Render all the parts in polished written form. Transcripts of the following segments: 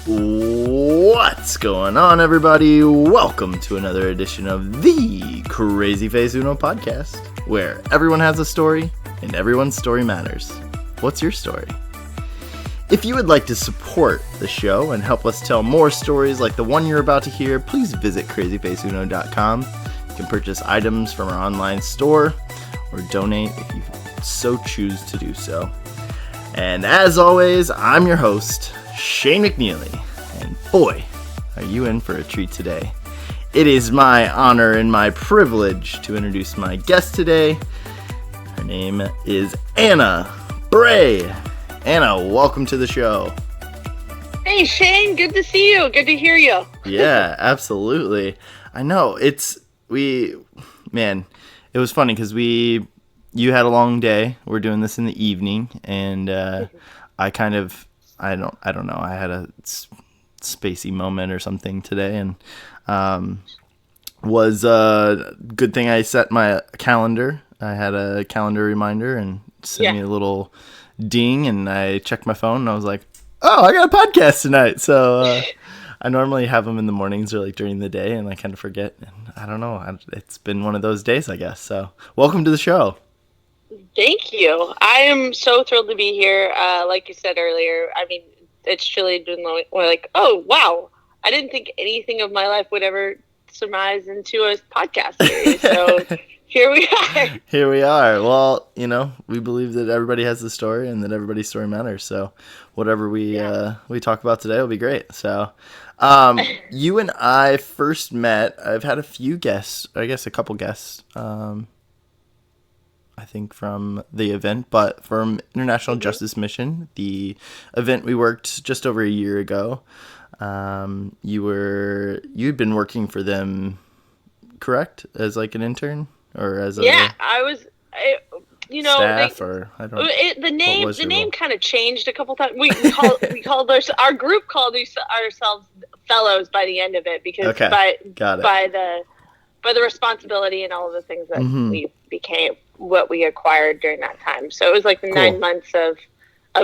What's going on, everybody? Welcome to another edition of the CrazyFaceUno Podcast, where everyone has a story and everyone's story matters. What's your story? If you would like to support the show and help us tell more stories like the one you're about to hear, please visit CrazyFaceUno.com. You can purchase items from our online store or donate if you so choose to do so. And as always, I'm your host, Shane McNeely, and boy, are you in for a treat today. It is my honor and my privilege to introduce my guest today. Her name is Anna Bray. Anna, welcome to the show. Hey Shane, good to see you. Good to hear you. Yeah, absolutely. I know, it was funny because you had a long day. We're doing this in the evening, and I don't know. I had a spacey moment or something today, and was a good thing I set my calendar. I had a calendar reminder and sent me a little ding, and I checked my phone, and I was like, oh, I got a podcast tonight. So I normally have them in the mornings or like during the day, and I kind of forget. And I don't know. It's been one of those days, I guess. So welcome to the show. Thank you. I am so thrilled to be here. Like you said earlier, I mean, it's truly been like, oh, wow. I didn't think anything of my life would ever surmise into a podcast series. So here we are. Here we are. Well, we believe that everybody has a story and that everybody's story matters. So whatever we talk about today will be great. So you and I first met. I've had a few guests, I guess a couple guests, I think from the event, but from International Justice Mission, the event we worked just over a year ago. You'd been working for them, correct? As like an intern or as I was, staff I don't know. The name kind of changed a couple times. We called our group called ourselves fellows by the end of it because by the responsibility and all of the things that we became, what we acquired during that time. So it was like the 9 months of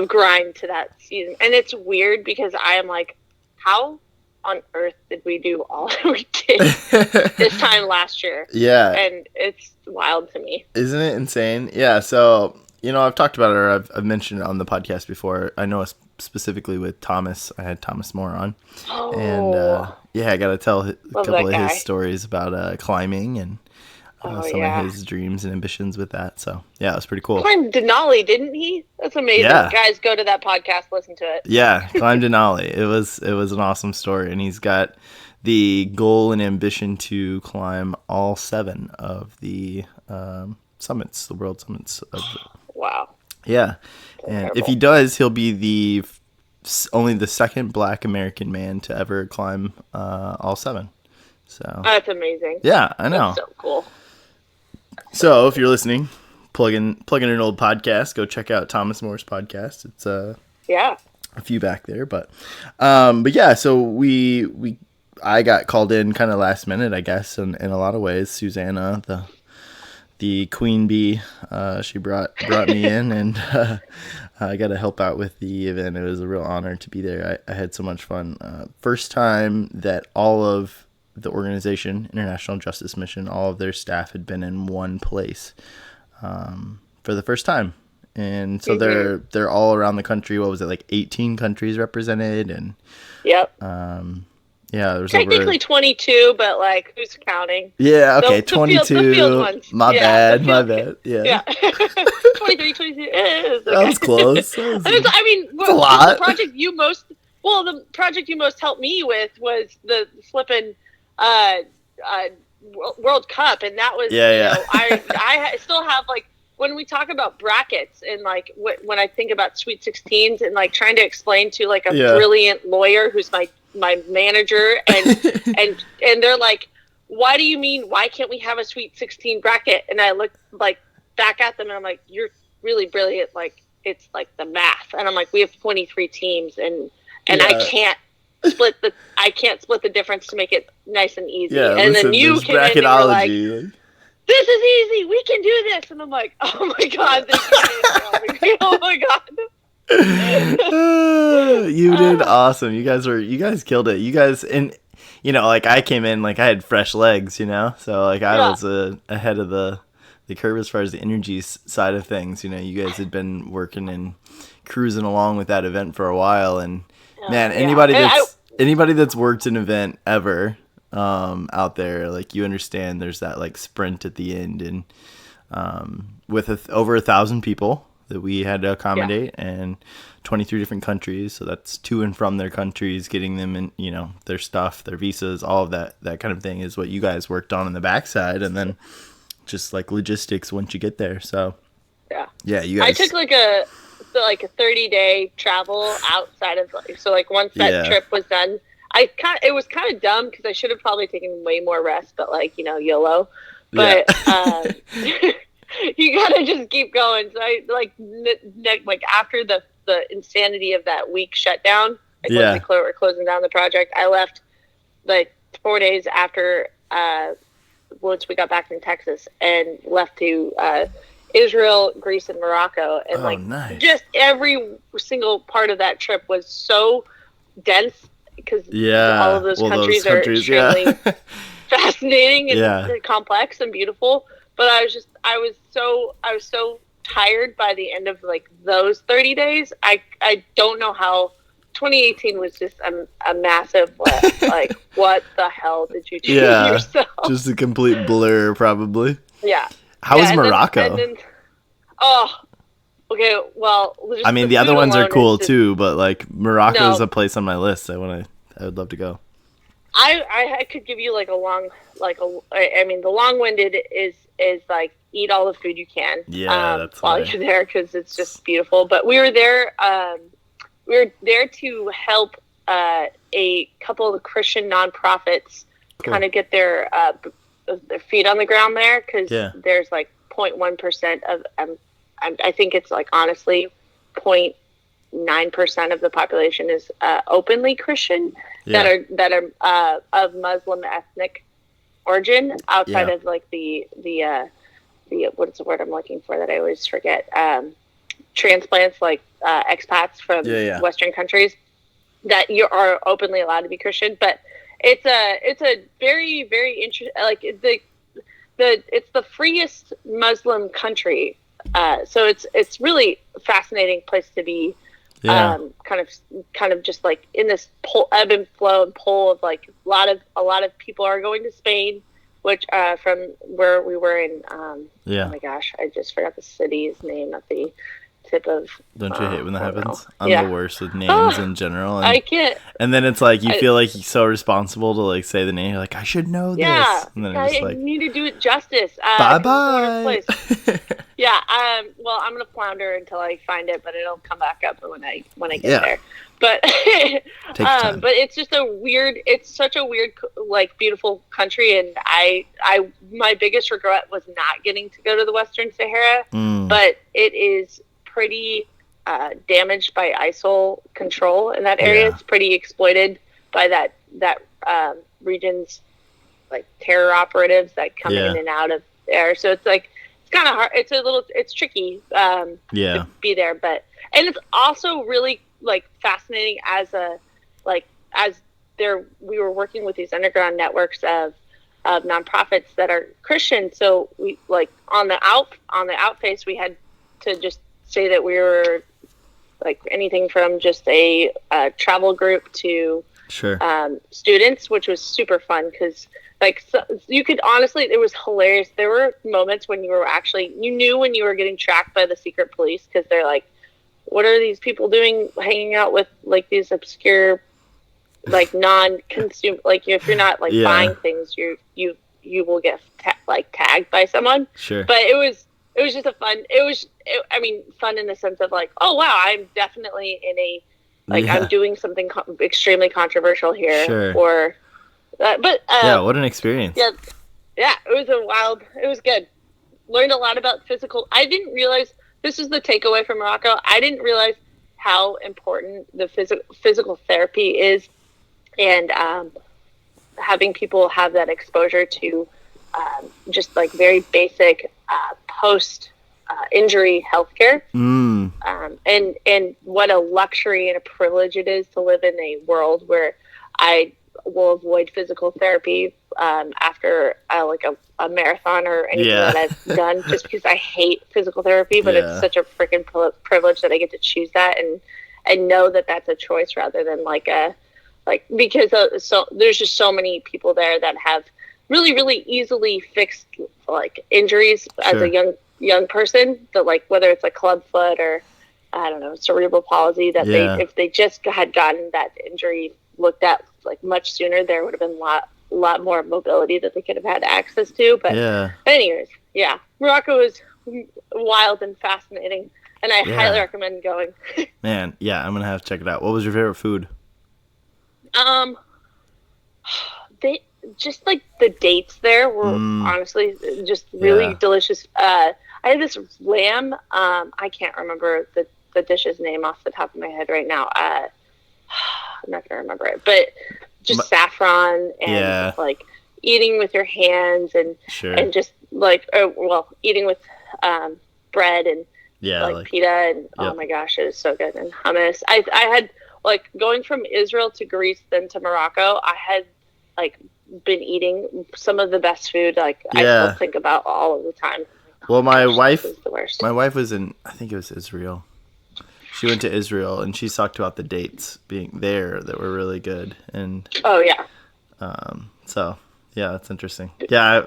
grind to that season. And it's weird because I am like, how on earth did we do all that we did this time last year? Yeah. And it's wild to me. Isn't it insane? Yeah. So, I've talked about it, or I've mentioned it on the podcast before. I know specifically with Thomas. I had Thomas Moore on. Oh. And, I got to tell a couple of his stories about climbing and some of his dreams and ambitions with that. So, yeah, it was pretty cool. Climbed Denali, didn't he? That's amazing. Yeah. Guys, go to that podcast, listen to it. Yeah, climbed Denali. It was an awesome story, and he's got the goal and ambition to climb all 7 of the summits, the world summits. Wow. Yeah, and if he does, he'll be only the second Black American man to ever climb all 7. So that's amazing. Yeah, I know. That's so cool. So if you're listening, plug in an old podcast. Go check out Thomas Moore's podcast. It's a few back there, but yeah. So I got called in kind of last minute, I guess, in a lot of ways. Susanna, the queen bee, she brought me in, and I got to help out with the event. It was a real honor to be there. I had so much fun. First time that all of the organization, International Justice Mission, all of their staff had been in one place for the first time. And so they're all around the country. What was it, like 18 countries represented? And yep. There was technically 22, but like who's counting? Yeah, okay, 22. The field ones. My bad. Yeah. 23, 22. Okay. That was close. It's a lot. The project you most helped me with was the flippin' World Cup, and that was I still have, like, when we talk about brackets and like when I think about Sweet 16s and like trying to explain to like a brilliant lawyer who's my manager and they're like, why do you mean why can't we have a Sweet 16 bracket? And I look like back at them and I'm like, you're really brilliant, like it's like the math. And I'm like, we have 23 teams and I can't split the difference to make it nice and easy. And then you came in and were like, this is easy, we can do this. And I'm like, oh my god, this is amazing. Oh my god. You did awesome. You guys killed it. You guys, and like I came in, like I had fresh legs, so like I was ahead of the curve as far as the energy side of things. You guys had been working and cruising along with that event for a while, and man, anybody that's worked an event ever out there, like you understand there's that like sprint at the end, and with over 1,000 people that we had to accommodate, and 23 different countries, so that's to and from their countries, getting them in, their stuff, their visas, all of that kind of thing is what you guys worked on the backside, and then just like logistics once you get there. So yeah, you guys. I took like a 30-day travel outside of once that trip was done, it was kind of dumb because I should have probably taken way more rest, but YOLO. But you gotta just keep going. So I after the insanity of that week shutdown, once we were closing down the project, I left 4 days after once we got back from Texas, and left to Israel, Greece, and Morocco, and nice. Just every single part of that trip was so dense because all of those countries are extremely fascinating and complex and beautiful. But I was so tired by the end of those 30 days. I don't know how. 2018 was just a massive what the hell did you do to yourself? Just a complete blur, probably. Yeah. How was Morocco? Okay. Well, I mean, the other ones are cool too, but Morocco is a place on my list. I would love to go. I could give you the long-winded is eat all the food you can. Yeah, that's while you're there, because it's just beautiful. But we were there. We were there to help a couple of the Christian nonprofits kind of get their feet on the ground there, because there's 0.1% of I think it's honestly 0.9% of the population is openly Christian that are of Muslim ethnic origin outside of the what's the word I'm looking for that I always forget, transplants, expats from Western countries that you are openly allowed to be Christian. But it's a very, very interesting, it's the freest Muslim country, so it's really a fascinating place to be. Kind of just in this ebb and flow and pull of a lot of people are going to Spain, which from where we were in oh my gosh, I just forgot the city's name at the tip of. Don't you hate when that happens? I'm the worst with names in general. And, I can't. And then it's you feel you're so responsible to say the name. You're I should know this. And then I need to do it justice. Bye bye. Yeah. Well, I'm gonna flounder until I find it, but it'll come back up when I get there. But time. But it's just it's such a weird, beautiful country, and my biggest regret was not getting to go to the Western Sahara, but it is pretty damaged by ISIL control in that area. It's pretty exploited by that region's terror operatives that come in and out of there. So it's it's kind of hard. It's tricky to be there, and it's also really fascinating as we were working with these underground networks of nonprofits that are Christian. So we on the outface we had to just say that we were anything from just a travel group to students, which was super fun because you could honestly, it was hilarious. There were moments when you knew when you were getting tracked by the secret police, because they're what are these people doing hanging out with these obscure non-consumer, if you're not buying things, you will get tagged by someone. Sure. But it was just fun in the sense of oh wow, I'm definitely in a I'm doing something extremely controversial here. Sure. Or what an experience. Yeah, it was good. Learned a lot about physical. I didn't realize, this is the takeaway from Morocco, I didn't realize how important the physical therapy is, and having people have that exposure to just very basic post injury healthcare. And what a luxury and a privilege it is to live in a world where I will avoid physical therapy after a marathon or anything that I've done, just because I hate physical therapy, but it's such a freaking privilege that I get to choose that and know that that's a choice rather than because there's just so many people there that have really, really easily fixed injuries as a young person, that whether it's a club foot or I don't know, cerebral palsy, that if they just had gotten that injury looked at much sooner, there would have been a lot more mobility that they could have had access to. But anyways, Morocco is wild and fascinating, and I highly recommend going. Man, I'm gonna have to check it out. What was your favorite food? They just the dates there were honestly just really delicious. I had this lamb. I can't remember the dish's name off the top of my head right now. I'm not gonna remember it, but just saffron and eating with your hands and just eating with bread and pita and oh my gosh, it was so good, and hummus. I had going from Israel to Greece then to Morocco, I had been eating some of the best food I still think about all of the time. Well, my wife was in, I think it was Israel. She went to Israel and she talked about the dates being there that were really good. And so that's interesting. Yeah,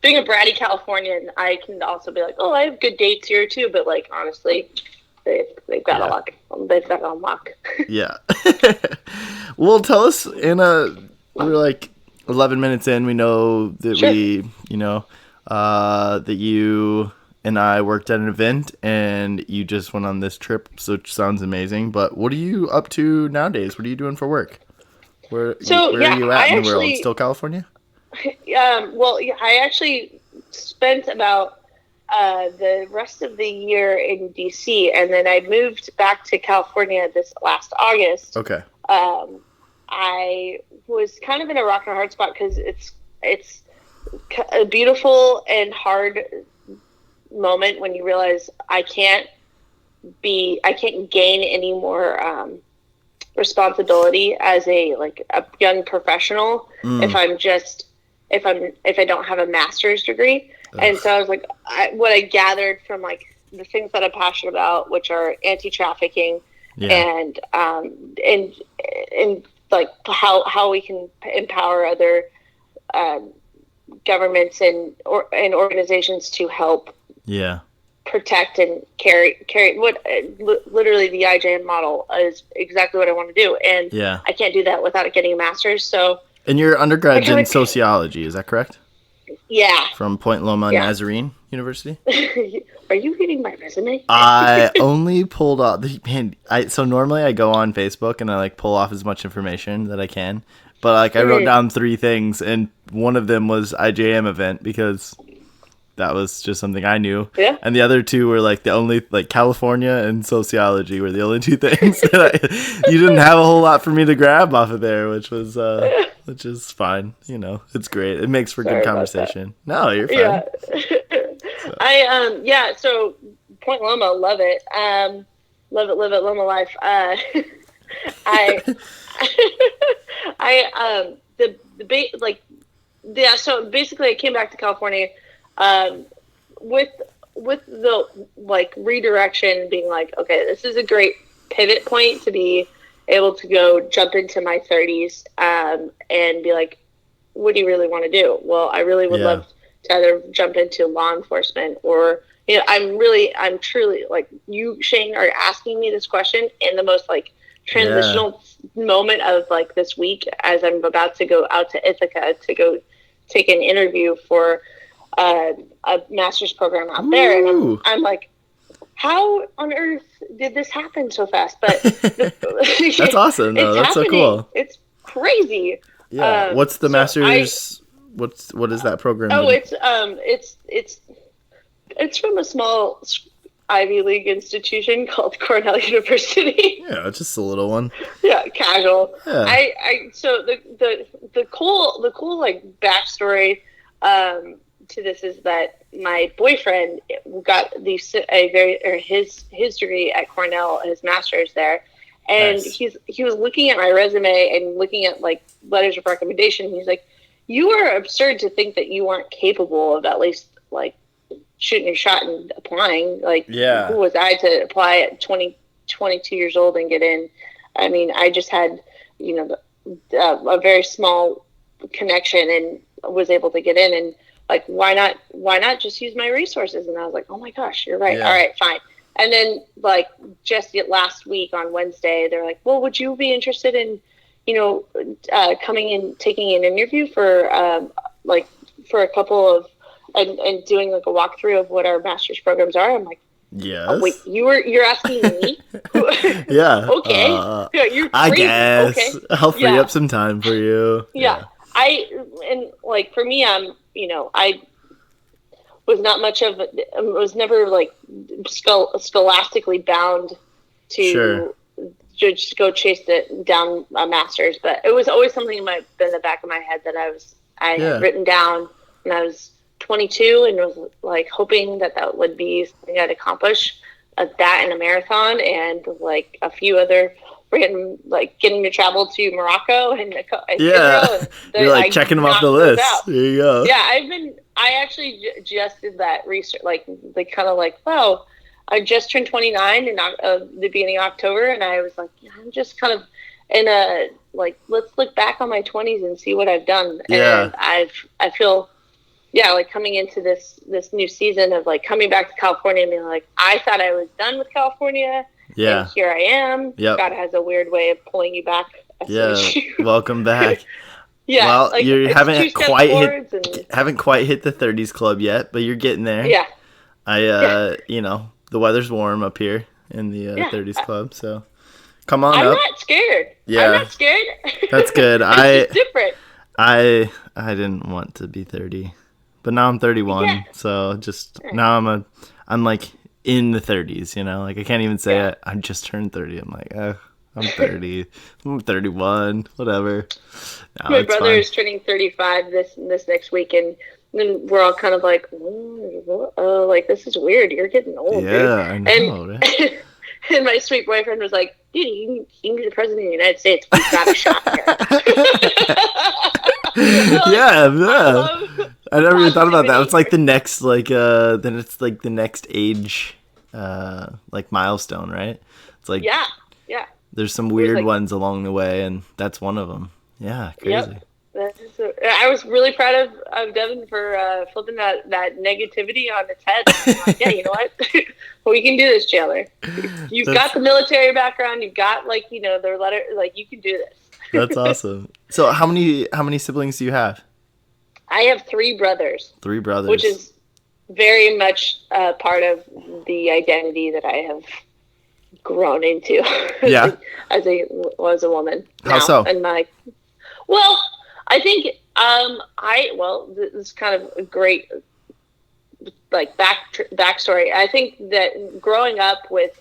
being a bratty Californian, I can also be I have good dates here too. But honestly, they've got a lot. They've got a lock. Yeah. Well, tell us, Anna. We're 11 minutes in. We know that that you and I worked at an event, and you just went on this trip, which sounds amazing. But what are you up to nowadays? What are you doing for work? Where are you at in the world? Still California? I actually spent about the rest of the year in DC, and then I moved back to California this last August. Okay. I was kind of in a rock and a hard spot because it's a beautiful and hard moment when you realize I can't gain any more responsibility as a young professional if I don't have a master's degree. Ugh. And so I was what I gathered from the things that I'm passionate about, which are anti-trafficking and how we can empower other governments and organizations to help protect and carry what literally the IJM model is exactly what I want to do, and I can't do that without getting a master's. So, and your undergrad's in sociology, is that correct? Yeah, from Point Loma Nazarene University. Are you reading my resume? I only pulled off so normally I go on Facebook and I pull off as much information that I can, but I wrote down 3 things, and one of them was IJM event because that was just something I knew. Yeah. And the other 2 were the only California and sociology were the only 2 things that you didn't have a whole lot for me to grab off of there, which is fine. It's great. It makes for good conversation. No, you're fine. Yeah. So Point Loma, love it. Live it, Loma life. So basically I came back to California with the redirection being okay, this is a great pivot point to be able to go jump into my 30s and be what do you really want to do? Well, I really would love to either jump into law enforcement or I'm truly you, Shane, are asking me this question in the most transitional moment of this week as I'm about to go out to Ithaca to go take an interview for a master's program out there. And I'm how on earth did this happen so fast? But that's awesome though. That's happening. So cool. It's crazy. Yeah. What's the master's? What is that program? Oh, it's from a small Ivy League institution called Cornell University. Yeah, just a little one. Yeah, casual. Yeah. So the cool backstory to this is that my boyfriend got his degree at Cornell, his master's there, and nice. he was looking at my resume and looking at like letters of recommendation. He's like, "You are absurd to think that you weren't capable of at least like shooting your shot and applying. Like, who was I to apply at 22 years old and get in? I mean, I just had, a very small connection and was able to get in, and like, why not just use my resources?" And I was like, "Oh my gosh, you're right. Yeah. All right, fine." And then like just last week on Wednesday, they're like, "Well, would you be interested in, coming and taking an interview for a couple of and doing like a walkthrough of what our master's programs are?" I'm like, yes. "Oh, wait, you're asking me?" Yeah. Okay. Yeah, you're I crazy. guess Okay. I'll free up some time for you. Yeah. For me, I was not much of was never like scholastically bound to just go chase down a master's, but it was always something in the back of my head that I had written down when I was 22 and was like hoping that would be something I'd accomplish, that in a marathon and like a few other random, like getting to travel to Morocco and Israel. And you're like checking them off the list. There you go. Yeah, I actually just did that research, like kind of like, wow, I just turned 29 in the beginning of October, and I was like, I'm just kind of in a like, let's look back on my 20s and see what I've done. Yeah. And I feel, like coming into this new season of like coming back to California and being like, I thought I was done with California. Yeah. And here I am. Yep. God has a weird way of pulling you back. Welcome back. Yeah. Well, like, you haven't quite hit the 30s club yet, but you're getting there. Yeah. The weather's warm up here in the 30s club, so come on I'm up. not scared. Yeah. I'm not scared. That's good. It's different. I didn't want to be 30, but now I'm 31, so just now I'm like in the 30s, like I can't even say I just turned 30. I'm like, I'm 30. I'm 31, whatever. No, my brother is turning 35 this next week, and then we're all kind of like, like, this is weird. You're getting old, dude. I know, right? And my sweet boyfriend was like, dude, you can be the president of the United States. We've got a shot here. I never even thought about that. It's like the next, then it's like the next age, like milestone, right? It's like, yeah. There's some weird ones along the way, and that's one of them. Yeah, crazy. Yep. I was really proud of Devin for flipping that negativity on its head. Like, yeah, you know what? We can do this, Chandler. You've got the military background. You've got their letter. Like, you can do this. That's awesome. So how many siblings do you have? I have 3 brothers. 3 brothers. Which is very much part of the identity that I have grown into. Yeah. as a woman. How so? And I think this is kind of a great like backstory. I think that growing up with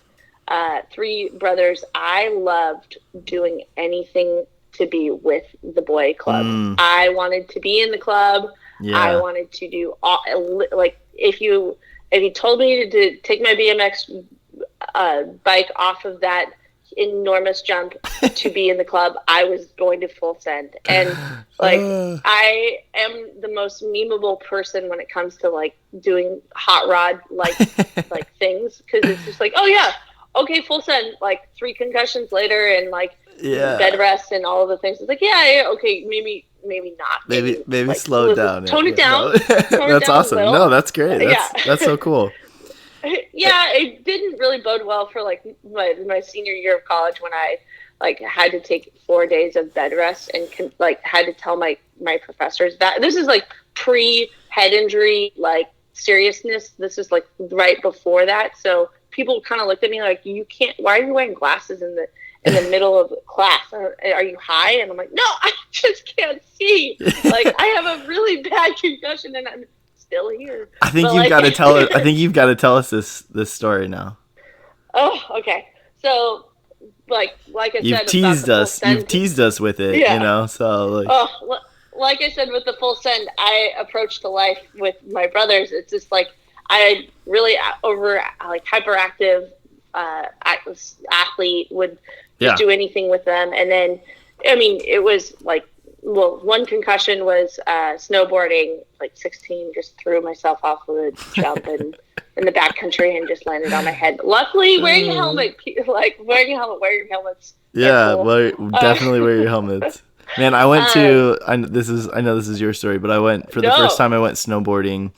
3 brothers, I loved doing anything to be with the boy club. I wanted to be in the club. Yeah. I wanted to do all, like, if you told me to take my BMX bike off of that enormous jump to be in the club, I was going to full send. And like, I am the most memeable person when it comes to like doing hot rod like things, because it's just like, oh yeah, okay, full send, like 3 concussions later and like bed rest and all of the things. It's like, okay, maybe not. Maybe like, slow it down. Tone it down. That's awesome. No, that's great. That's so cool. Yeah, it didn't really bode well for like my senior year of college, when I like had to take 4 days of bed rest and had to tell my professors that this is like pre head injury, like seriousness. This is like right before that. So people kind of looked at me like, you can't, why are you wearing glasses in the middle of class? Are you high? And I'm like, no, I just can't see. Like, I have a really bad concussion and I'm still here. I think you've got to tell it. I think you've got to tell us this story now. Oh, okay. So, like I said, you've teased us with it, so like. Oh, like I said, with the full send, I approach to life with my brothers. It's just like I really hyperactive athlete, would just do anything with them. And then, I mean, it was like, well, one concussion was snowboarding, like 16, just threw myself off of a jump and in the backcountry and just landed on my head. Luckily, wearing a helmet, wear your helmets. Yeah, cool. Definitely wear your helmets. Man, I went to, I know this is your story, but I went, for the first time I went snowboarding,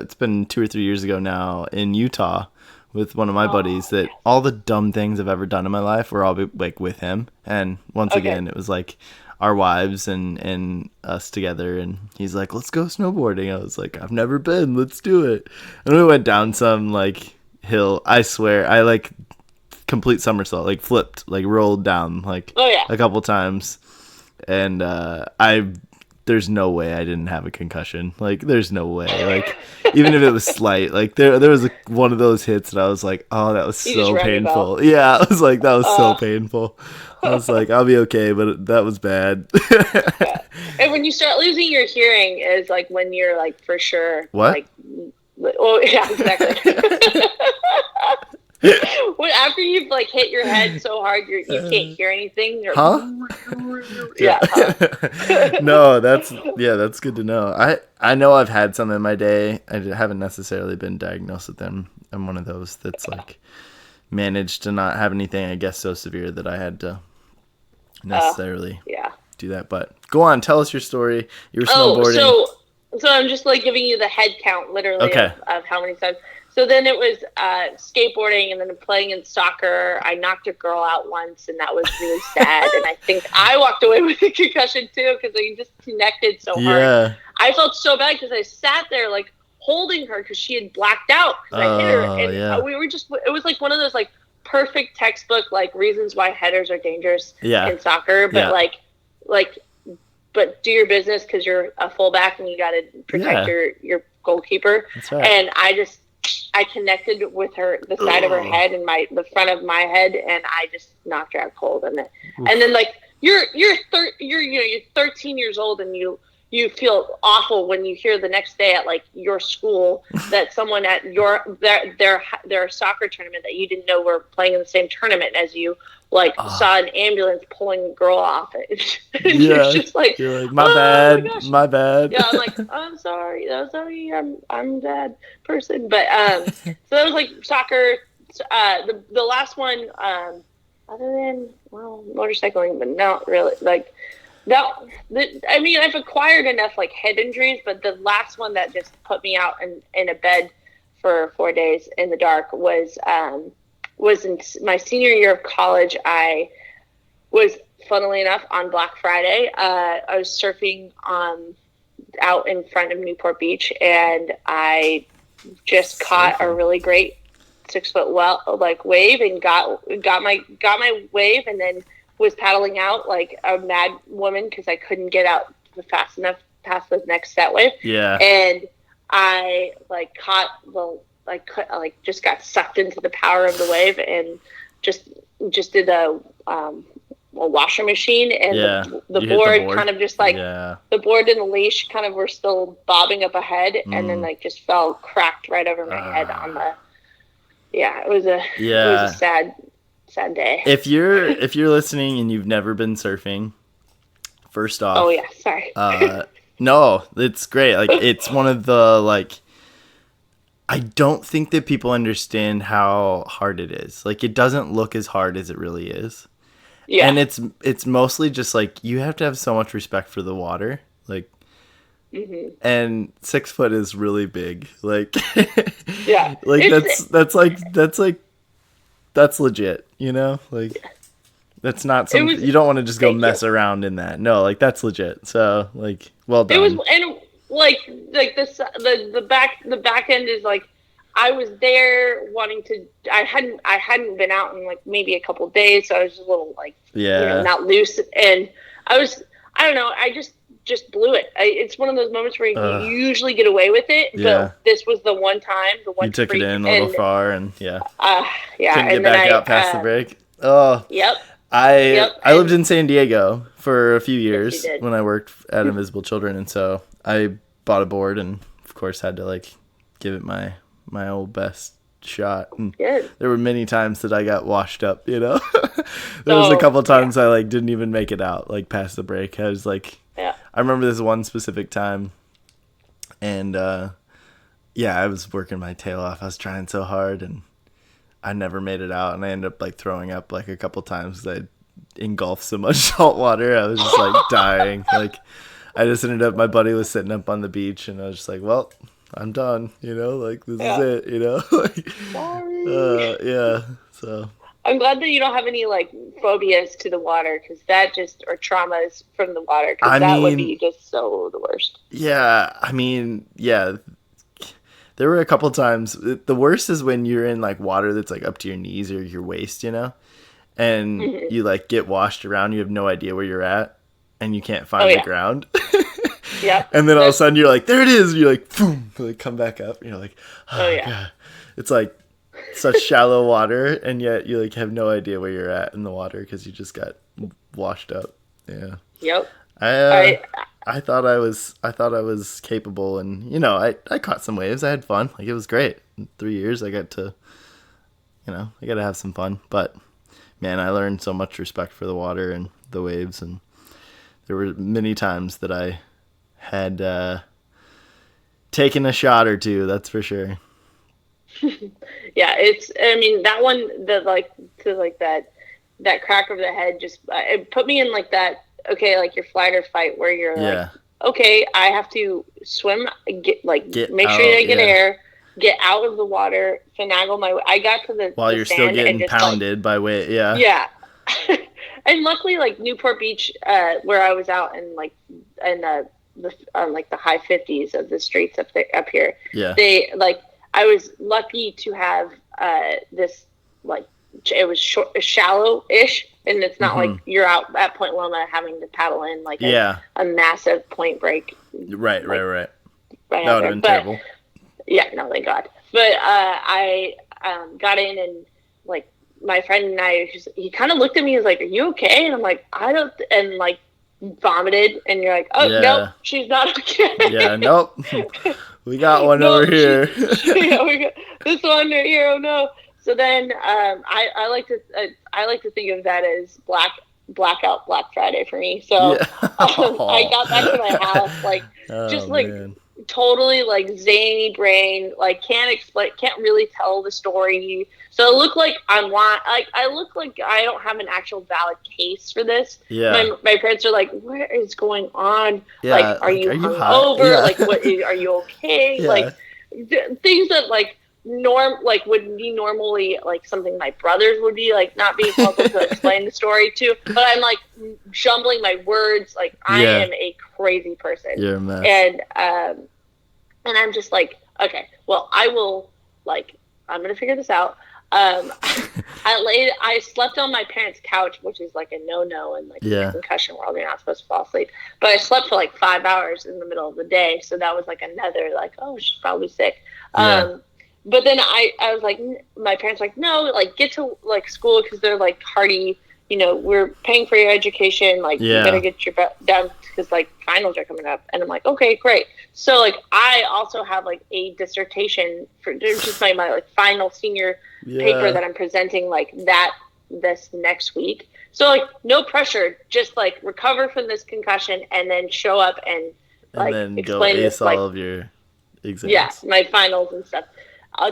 it's been 2 or 3 years ago now, in Utah with one of my buddies, that all the dumb things I've ever done in my life were all like with him. And once again, it was like our wives and us together, and he's like, let's go snowboarding. I was like, I've never been, let's do it. And we went down some like hill. I swear, I like complete somersault, like flipped, like rolled down like a couple times. And there's no way I didn't have a concussion. Like, there's no way. Like, even if it was slight, like there was one of those hits that I was like, oh, that was so painful. Yeah, I was like, that was so painful. I was like, I'll be okay, but that was bad. And when you start losing your hearing is like when you're like, for sure. What? Like, oh, yeah, exactly. When after you've like hit your head so hard you can't hear anything. Yeah. No, that's good to know. I know I've had some in my day. I haven't necessarily been diagnosed with them. I'm one of those that's like managed to not have anything, I guess, so severe that I had to necessarily do that. But go on, tell us your story. You were snowboarding. So I'm just like giving you the head count, literally, of how many times. So then it was skateboarding, and then playing in soccer. I knocked a girl out once, and that was really sad. And I think I walked away with a concussion too, because I just connected so hard. Yeah. I felt so bad because I sat there like holding her because she had blacked out. I hit her, and we were just. It was like one of those like perfect textbook like reasons why headers are dangerous in soccer, but but do your business because you're a fullback and you got to protect your goalkeeper. That's right. And I connected with her, the side of her head and the front of my head, and I just knocked her out cold. And then like you're 13 years old, and you feel awful when you hear the next day at like your school that someone at their soccer tournament that you didn't know were playing in the same tournament as you saw an ambulance pulling a girl off it. You're just like, my bad. Yeah, I'm like, I'm sorry, I'm a bad person. But so that was like soccer. The last one, other than motorcycling, but not really like. I mean, I've acquired enough like head injuries, but the last one that just put me out in a bed for 4 days in the dark was in my senior year of college. I was, funnily enough, on Black Friday. I was surfing out in front of Newport Beach, and I just caught a really great 6-foot wave and got my wave, and then was paddling out like a mad woman because I couldn't get out fast enough past the next set wave. Yeah. And I just got sucked into the power of the wave and just did a washer machine, and the board kind of just like the board and the leash kind of were still bobbing up ahead, and then like just fell cracked right over my head on the. Yeah, it was a sad day. If you're listening and you've never been surfing, first off, oh yeah, sorry. No, it's great. Like, it's one of the like. I don't think that people understand how hard it is. Like, it doesn't look as hard as it really is. Yeah. And it's mostly just like you have to have so much respect for the water. Like, and 6 foot is really big. Like, yeah. Like that's legit, you know? Like, that's not something you don't want to just go mess around in that. No, like, that's legit. So, like, well done. It was, and like this, the back end is like, I was there wanting to, I hadn't been out in like maybe a couple of days, so I was a little like, not loose. And I don't know, I just blew it. It's one of those moments where you usually get away with it, but this was the one time, you took it in a little far, and couldn't and get back out past the break. Oh, yep. I lived in San Diego for a few years Yes, when I worked at Invisible Children, and so I bought a board and of course had to like give it my old best shot. And there were many times that I got washed up, you know. There was a couple times I like didn't even make it out like past the break. I was like, I remember this one specific time, and I was working my tail off. I was trying so hard and I never made it out, and I ended up like throwing up like a couple times because I engulfed so much salt water. I was just like dying. Like I just ended up, my buddy was sitting up on the beach, and I was just like, well, I'm done, you know, like this is it, you know. Like, sorry. So I'm glad that you don't have any like phobias to the water, because that just, or traumas from the water, because that would be just so the worst. Yeah, I mean, there were a couple times. The worst is when you're in like water that's like up to your knees or your waist, you know, and you like get washed around. You have no idea where you're at, and you can't find the ground. And then all of a sudden you're like, there it is. And you're like, boom, like come back up. And you're like, oh God. It's like such shallow water, and yet you like have no idea where you're at in the water because you just got washed up. Yeah. Yep. I thought I was capable, and you know, I caught some waves. I had fun. Like it was great. In 3 years I got to, you know, I got to have some fun. But man, I learned so much respect for the water and the waves, and there were many times that I had taken a shot or two, that's for sure. I mean, that one, that crack over the head just, it put me in like that, okay, like your flight or fight where you're like, okay, I have to swim, make sure I get air, get out of the water, finagle my way. I got to the while the you're still getting pounded by weight, yeah. And luckily, like Newport Beach, where I was out in like the high 50s of the streets up here, they like, I was lucky to have this, like, it was shallow-ish, and it's not like you're out at Point Loma having to paddle in like a massive point break. Right. That would have been terrible. Yeah, no, thank God. But I got in, and like my friend and I, he kind of looked at me and was like, "Are you okay?" And I'm like, "I don't," and like vomited, and you're like, "Oh, nope, she's not okay." Yeah, nope. We got one over here. We got this one right here. Oh no! So then, I like to think of that as blackout Black Friday for me. So I got back to my house like totally like zany brain, like can't really tell the story. So it looked like I look like I don't have an actual valid case for this. Yeah. My parents are like, "What is going on? Yeah. Like, are you hungover? Yeah. Like, what? Are you okay?" Yeah. Like things that like would be normally like something my brothers would be like not being able to explain the story to. But I'm like jumbling my words. Like I am a crazy person. You're a mess. And I'm just like, okay, well, I will I'm gonna figure this out. I slept on my parents' couch, which is like a no-no in like the concussion world. You're not supposed to fall asleep. But I slept for like 5 hours in the middle of the day, so that was like another like, oh, she's probably sick. But then I was like, my parents were like, no, like get to like school, because they're like hardy. You know, we're paying for your education. Like, you better get your done, because like finals are coming up. And I'm like, okay, great. So like, I also have like a dissertation for just my like final senior paper that I'm presenting like this next week. So like, no pressure, just like recover from this concussion and then show up and like then explain go ace this, like, all of your exams. Yeah, my finals and stuff.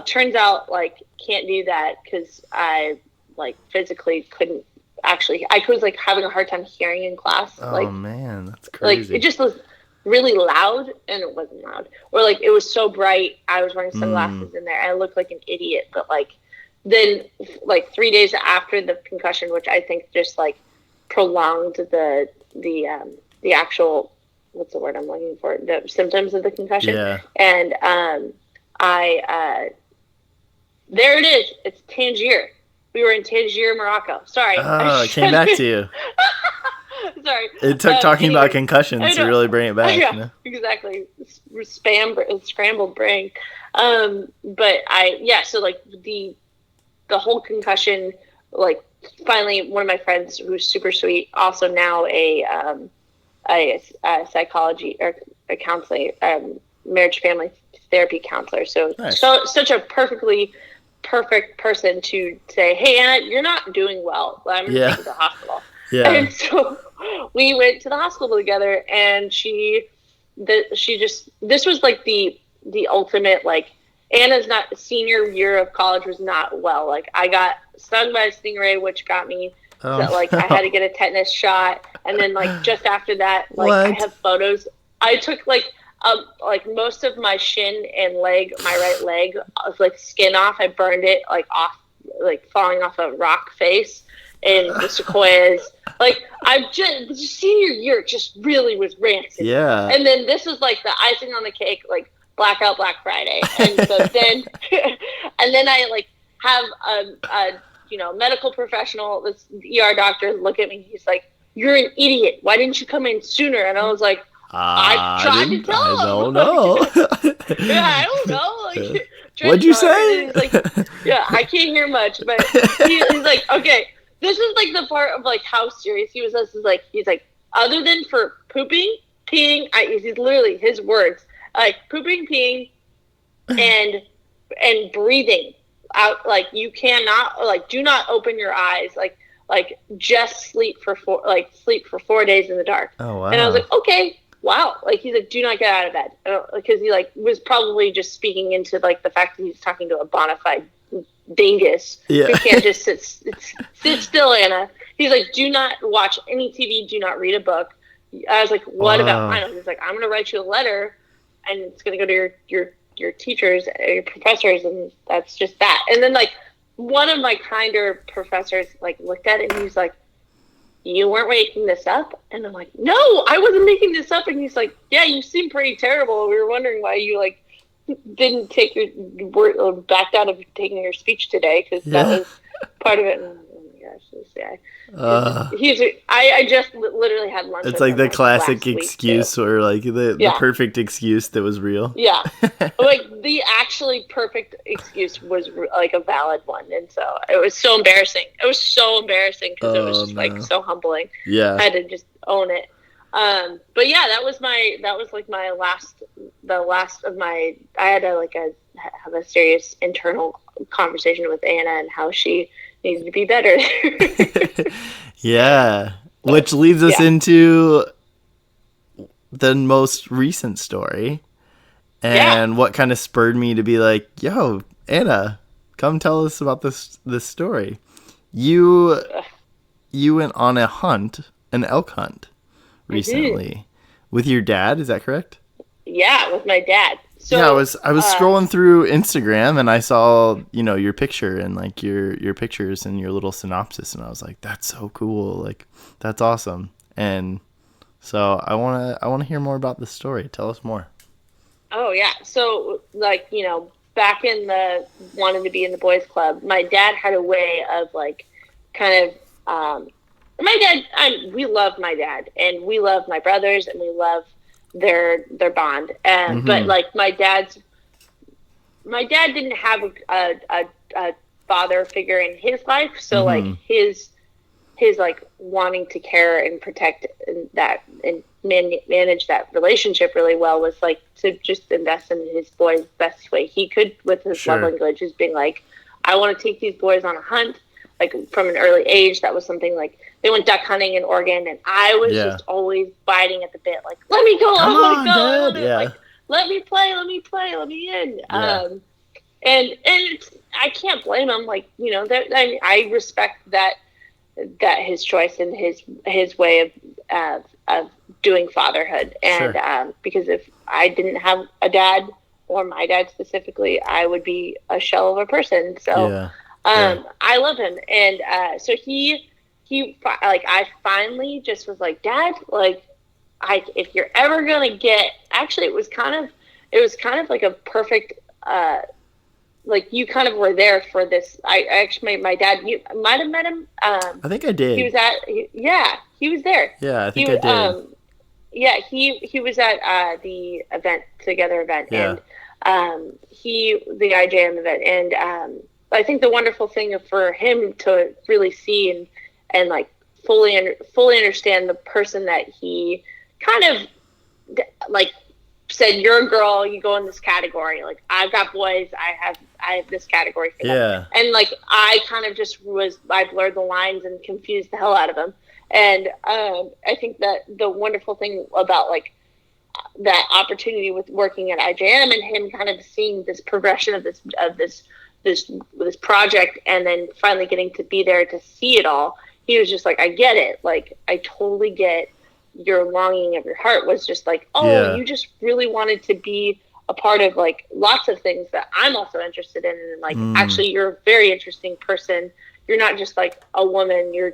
Turns out like can't do that because I like physically couldn't. Actually, I was like having a hard time hearing in class. Oh man, that's crazy. Like it just was really loud, and it wasn't loud. Or like it was so bright. I was wearing sunglasses in there. And I looked like an idiot. But like then, like 3 days after the concussion, which I think just like prolonged the actual, what's the word I'm looking for? The symptoms of the concussion. Yeah. And there it is. It's Tangier. We were in Tangier, Morocco. Sorry. Oh, it came back to you. Sorry. It took talking about concussions to really bring it back. Yeah, you know? Exactly. Scrambled brain. So like the whole concussion like finally, one of my friends who's super sweet, also now a psychology or a counseling, marriage family therapy counselor. So, nice. Such a perfect person to say, hey, Anna, you're not doing well. I'm going to take you to the hospital. Yeah. And so we went to the hospital together, and this was like the ultimate, like, Anna's senior year of college was not well. Like, I got stung by a stingray, which got me that, like, I had to get a tetanus shot. And then, like, just after that, like, I have photos. I took, like most of my shin and leg, my right leg, like, skin off. I burned it, like, off, like, falling off a rock face in the sequoias. Like, the senior year just really was rancid. Yeah. And then this is, like, the icing on the cake, like, blackout Black Friday. And so then, and then I, like, have a medical professional, this ER doctor, look at me. He's like, "You're an idiot. Why didn't you come in sooner?" And I was like, I tried to tell him. I don't know. Yeah, I don't know. Like, what'd you say? He's like, yeah, I can't hear much, but he's like, okay, this is, like, the part of, like, how serious he was. This is, like, he's like, other than for pooping, peeing, he's literally his words, like, pooping, peeing, and breathing out, like, you cannot, like, do not open your eyes, like just sleep for 4 days in the dark. Oh wow. And I was like, okay, wow. Like, he's like, do not get out of bed, because he, like, was probably just speaking into, like, the fact that he's talking to a bona fide dingus who can't just sit still. Anna, he's like, do not watch any TV, do not read a book. I was like, what about finals? He's like, I'm gonna write you a letter, and it's gonna go to your teachers, your professors, and that's just that. And then, like, one of my kinder professors, like, looked at it, and he's like, you weren't making this up? And I'm like, no, I wasn't making this up. And he's like, yeah, you seem pretty terrible. We were wondering why you, like, didn't take your word, or backed out of taking your speech today, because that was part of it. And, oh my gosh, this guy. I just literally had lunch. It's like the classic excuse, or like the perfect excuse that was real. Yeah, like, the actually perfect excuse was, like, a valid one, and so it was so embarrassing. It was so embarrassing because it was just like so humbling. Yeah, I had to just own it. But yeah, that was like the last of my. I had to, like, have a serious internal conversation with Anna and how she needs to be better. Yeah, which leads us into the most recent story, and what kind of spurred me to be like, yo, Anna, come tell us about this story. You went on a hunt, an elk hunt, recently with your dad. Is that correct? Yeah, with my dad. So, yeah, I was scrolling through Instagram, and I saw, your picture and, like, your pictures and your little synopsis, and I was like, that's so cool, like, that's awesome. And so I want to hear more about this story. Tell us more. Oh yeah, so, like, back in the wanting to be in the boys club, my dad had a way of, like, kind of my dad. We love my dad, and we love my brothers, and we love their bond. But, like, my dad didn't have a father figure in his life, so like his like wanting to care and protect that and manage that relationship really well was, like, to just invest in his boys best way he could with his love language, is being like, I want to take these boys on a hunt, like, from an early age. That was something, like, they went duck hunting in Oregon, and I was just always biting at the bit, like, let me go, like, let me play, let me in. And it's, I can't blame him, like, I respect that his choice and his way of doing fatherhood, and because if I didn't have a dad, or my dad specifically, I would be a shell of a person. So I love him, and so he like, I finally just was like, Dad, like, if you're ever gonna get, actually it was kind of like a perfect, like, you kind of were there for this. I actually, my dad, you might have met him. I think I did. He was there. Yeah, I think I did. He was at the event, and the IJM event, and I think the wonderful thing for him to really see and like fully understand the person that he kind of like said, you're a girl, you go in this category. Like, I've got boys, I have this category for them. And like, I kind of just I blurred the lines and confused the hell out of him. And I think that the wonderful thing about like that opportunity with working at IJM and him kind of seeing this progression of this project, and then finally getting to be there to see it all, he was just like, I get it. Like, I totally get your longing of your heart was just like, you just really wanted to be a part of like lots of things that I'm also interested in. And like, actually, you're a very interesting person. You're not just like a woman. You're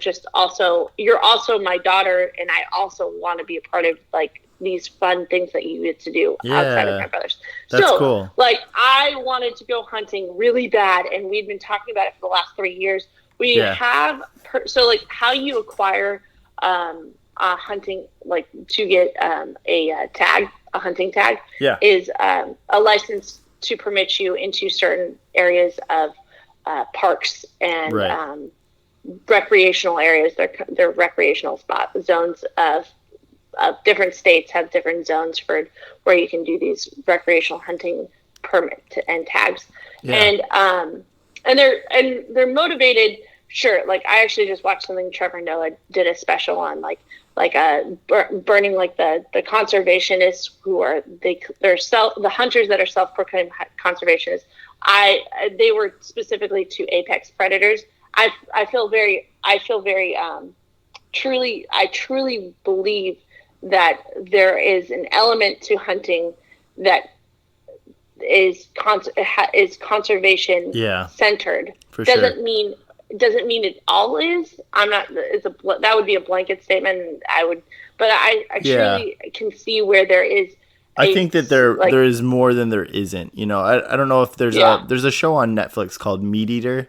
also my daughter. And I also want to be a part of like these fun things that you get to do outside of my brothers. That's cool. Like, I wanted to go hunting really bad. And we'd been talking about it for the last 3 years. We have, so like how you acquire, hunting, like to get a hunting tag is a license to permit you into certain areas of parks and recreational areas. They're recreational zones of different states have different zones for where you can do these recreational hunting permit and tags. And they're motivated. Sure, like I actually just watched something Trevor Noah did a special on, like burning like the conservationists who are the hunters that are self-proclaimed conservationists. They were specifically to apex predators. I truly believe that there is an element to hunting that is conservation centered. For sure. Doesn't mean it all is. That would be a blanket statement. But I truly can see where there is. I think that there is more than there isn't. You know, I don't know if there's a show on Netflix called Meat Eater,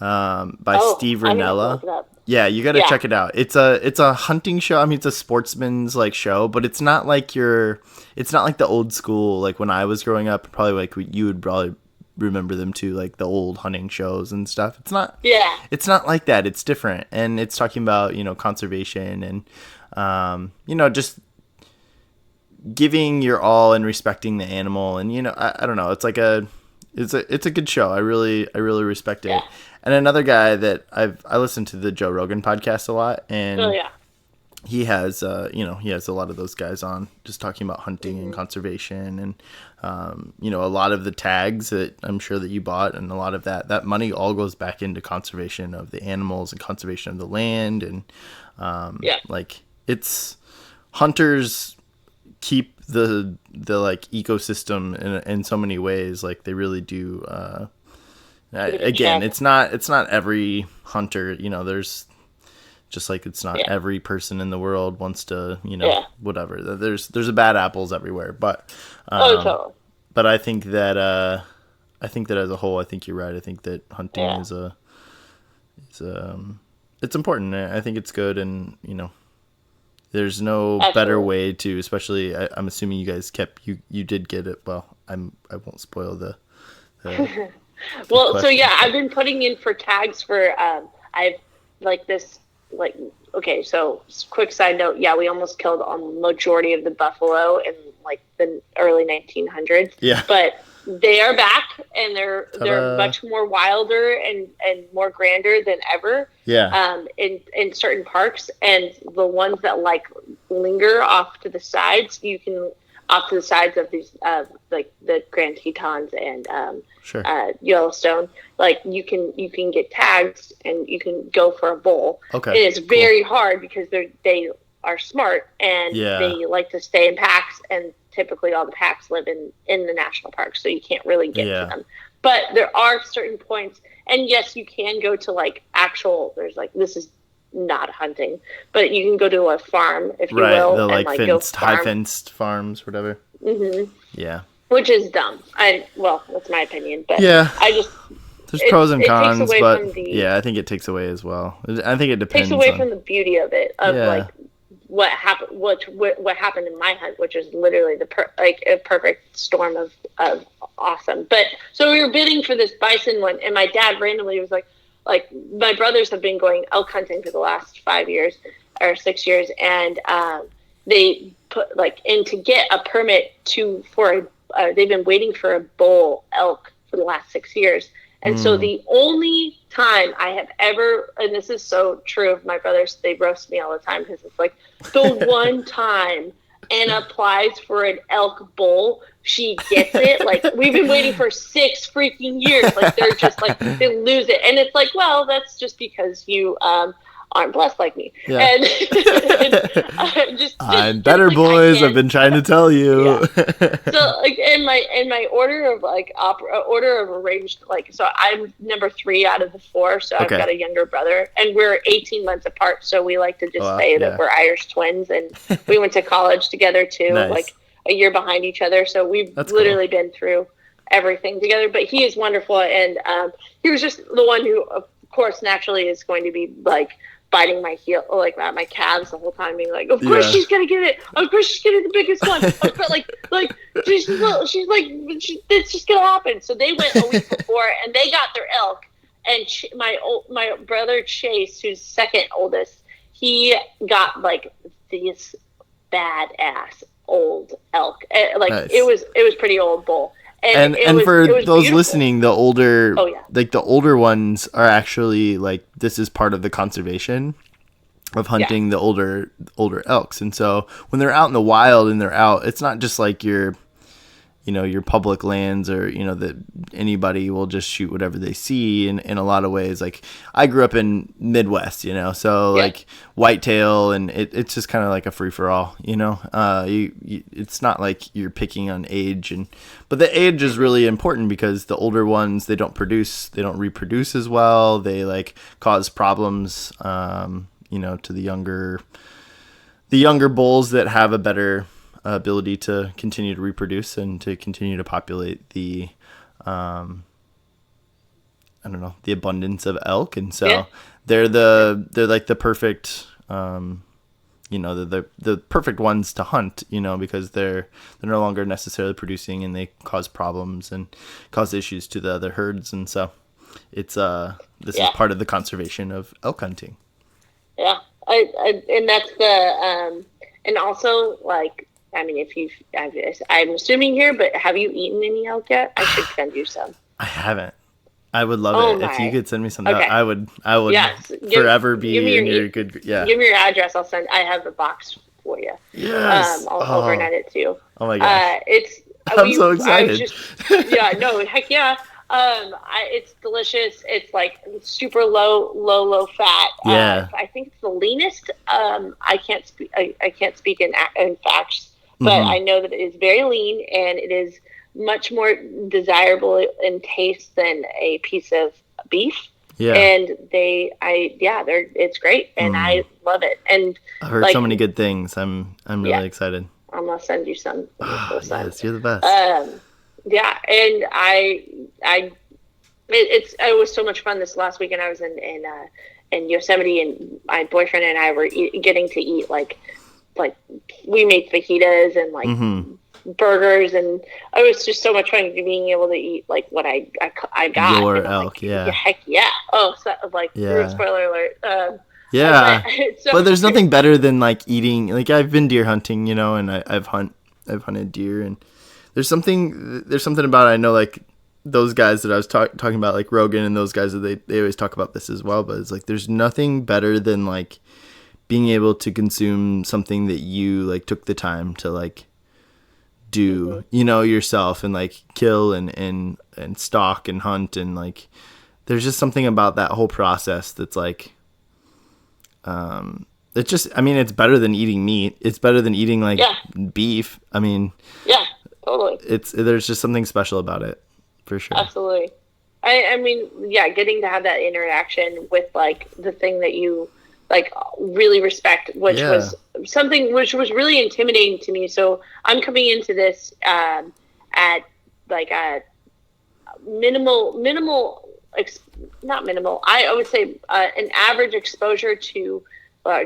by Steve Rinella. Yeah, you got to check it out. It's a hunting show. I mean, it's a sportsman's like show, but it's not like the old school, like when I was growing up, probably like you would probably remember them too, like the old hunting shows and stuff. It's not like that. It's different. And it's talking about, you know, conservation and, you know, just giving your all and respecting the animal. And, you know, I don't know. It's like it's a good show. I really respect it. And another guy that I listen to the Joe Rogan podcast a lot, and he has he has a lot of those guys on just talking about hunting and conservation, and you know, a lot of the tags that I'm sure that you bought, and a lot of that money all goes back into conservation of the animals and conservation of the land, and like it's hunters keep the like ecosystem in so many ways. Like they really do. Again, it's not every hunter, you know, there's just like, it's not every person in the world wants to, you know, whatever. There's a bad apples everywhere, but, but I think that as a whole, I think you're right. I think that hunting is it's important. I think it's good. And, you know, there's no better way to, especially I'm assuming you guys you did get it. Well, I won't spoil the well, question. So I've been putting in for tags for, I've like this, like, okay, so quick side note. Yeah, we almost killed a majority of the buffalo in like the early 1900s. Yeah. But they are back, and they're much more wilder and more grander than ever. Yeah. In certain parks, and the ones that like linger off to the sides, off to the sides of these, like the Grand Tetons and Yellowstone, like you can get tags and you can go for a bull. Okay, and it's very hard because they are smart and they like to stay in packs, and typically all the packs live in the national park, so you can't really get to them. But there are certain points, and yes, you can go to like there's like, this is not hunting, but you can go to a farm, if you will, the like, and fenced, high fenced farms, whatever. Mm-hmm. Yeah. Which is dumb. That's my opinion, but there's pros and cons, but I think it takes away as well. I think it depends. Takes away from the beauty of it, like what happened in my hunt, which is literally a perfect storm awesome. But so we were bidding for this bison one, and my dad randomly was like my brothers have been going elk hunting for the last 5 years or 6 years, and they put to get a permit they've been waiting for a bull elk for the last 6 years. And so the only time I have ever, and this is so true of my brothers, they roast me all the time because it's like the one time Anna applies for an elk bull, she gets it. Like, we've been waiting for 6 freaking years. Like, they're just like, they lose it. And it's like, well, that's just because you aren't blessed like me. Yeah. And I'm better, boys. I've been trying to tell you. Yeah. So in my order of order of arranged, so I'm number 3 out of the 4. So I've got a younger brother, and we're 18 months apart. So we like to just say that we're Irish twins, and we went to college together too, nice. A year behind each other. So we've literally been through everything together. But he is wonderful, and he was just the one who, of course, naturally is going to be biting my heel, my calves the whole time, being like, of course she's gonna get it. Of course she's gonna get the biggest one. It's just gonna happen. So they went a week before, and they got their elk. And my brother Chase, who's second oldest, he got this badass old elk. Nice. It was pretty old bull. And for those beautiful. Listening, the older, the older ones are actually this is part of the conservation of hunting the older elks. And so when they're out in the wild and they're out, it's not just your public lands or, that anybody will just shoot whatever they see. In a lot of ways, I grew up in Midwest, so whitetail, and it's just kind of like a free for all, it's not like you're picking on age, but the age is really important because the older ones, they don't reproduce as well. They cause problems, to the younger bulls that have a better ability to continue to reproduce and to continue to populate the the abundance of elk. And so they're the perfect the perfect ones to hunt, because they're no longer necessarily producing, and they cause problems and cause issues to the other herds. And so it's this is part of the conservation of elk hunting. And that's the and also I'm assuming here, but have you eaten any elk yet? I should send you some. I haven't. I would love it if you could send me some. Okay. I would forever be in your good. Yeah. Give me your address. I have the box for you. Yes. I'll overnight it too. Oh my gosh. I'm so excited. Heck yeah. It's delicious. It's super low fat. Yeah. I think it's the leanest. I can't speak in facts. But I know that it is very lean, and it is much more desirable in taste than a piece of beef. Yeah. And it's great, and I love it. And I've heard so many good things. I'm really excited. I'm gonna send you some. Yes, you're the best. And it was so much fun this last weekend. I was in Yosemite, and my boyfriend and I were getting to eat we made fajitas and burgers, and it was just so much fun being able to eat what I got. Your elk, heck yeah. Oh, so, spoiler alert. But there's nothing better than eating. I've been deer hunting, and I've hunted deer, and there's something about, I know those guys that I was talking about, Rogan and those guys, that they always talk about this as well, but it's there's nothing better than being able to consume something that you took the time to do, yourself, and kill and stalk and hunt, and there's just something about that whole process that's it's just, it's better than eating meat. It's better than eating beef. Totally. There's just something special about it, for sure. Absolutely. Getting to have that interaction with the thing that you really respect, which was something which was really intimidating to me. So I'm coming into this at a not minimal. I would say an average exposure to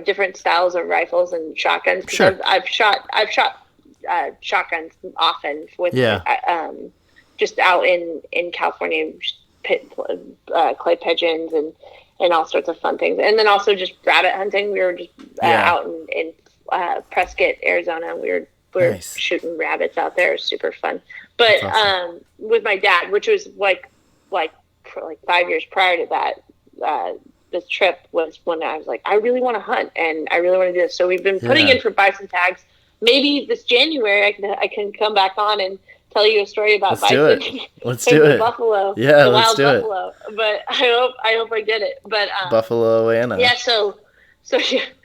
different styles of rifles and shotguns. Sure. I've shot shotguns often with just out in California, clay pigeons and all sorts of fun things. And then also just rabbit hunting. We were just out in Prescott, Arizona. We were nice. Shooting rabbits out there. It was super fun. But awesome. With my dad, which was like 5 years prior to that, this trip was when I was like, I really want to hunt and I really want to do this. So we've been putting in for bison tags. Maybe this January I can come back on and tell you a story about bison. Let's do it. Buffalo. Yeah, the let's wild do buffalo. it. But I hope I get it. But Buffalo, Anna. Yeah. So the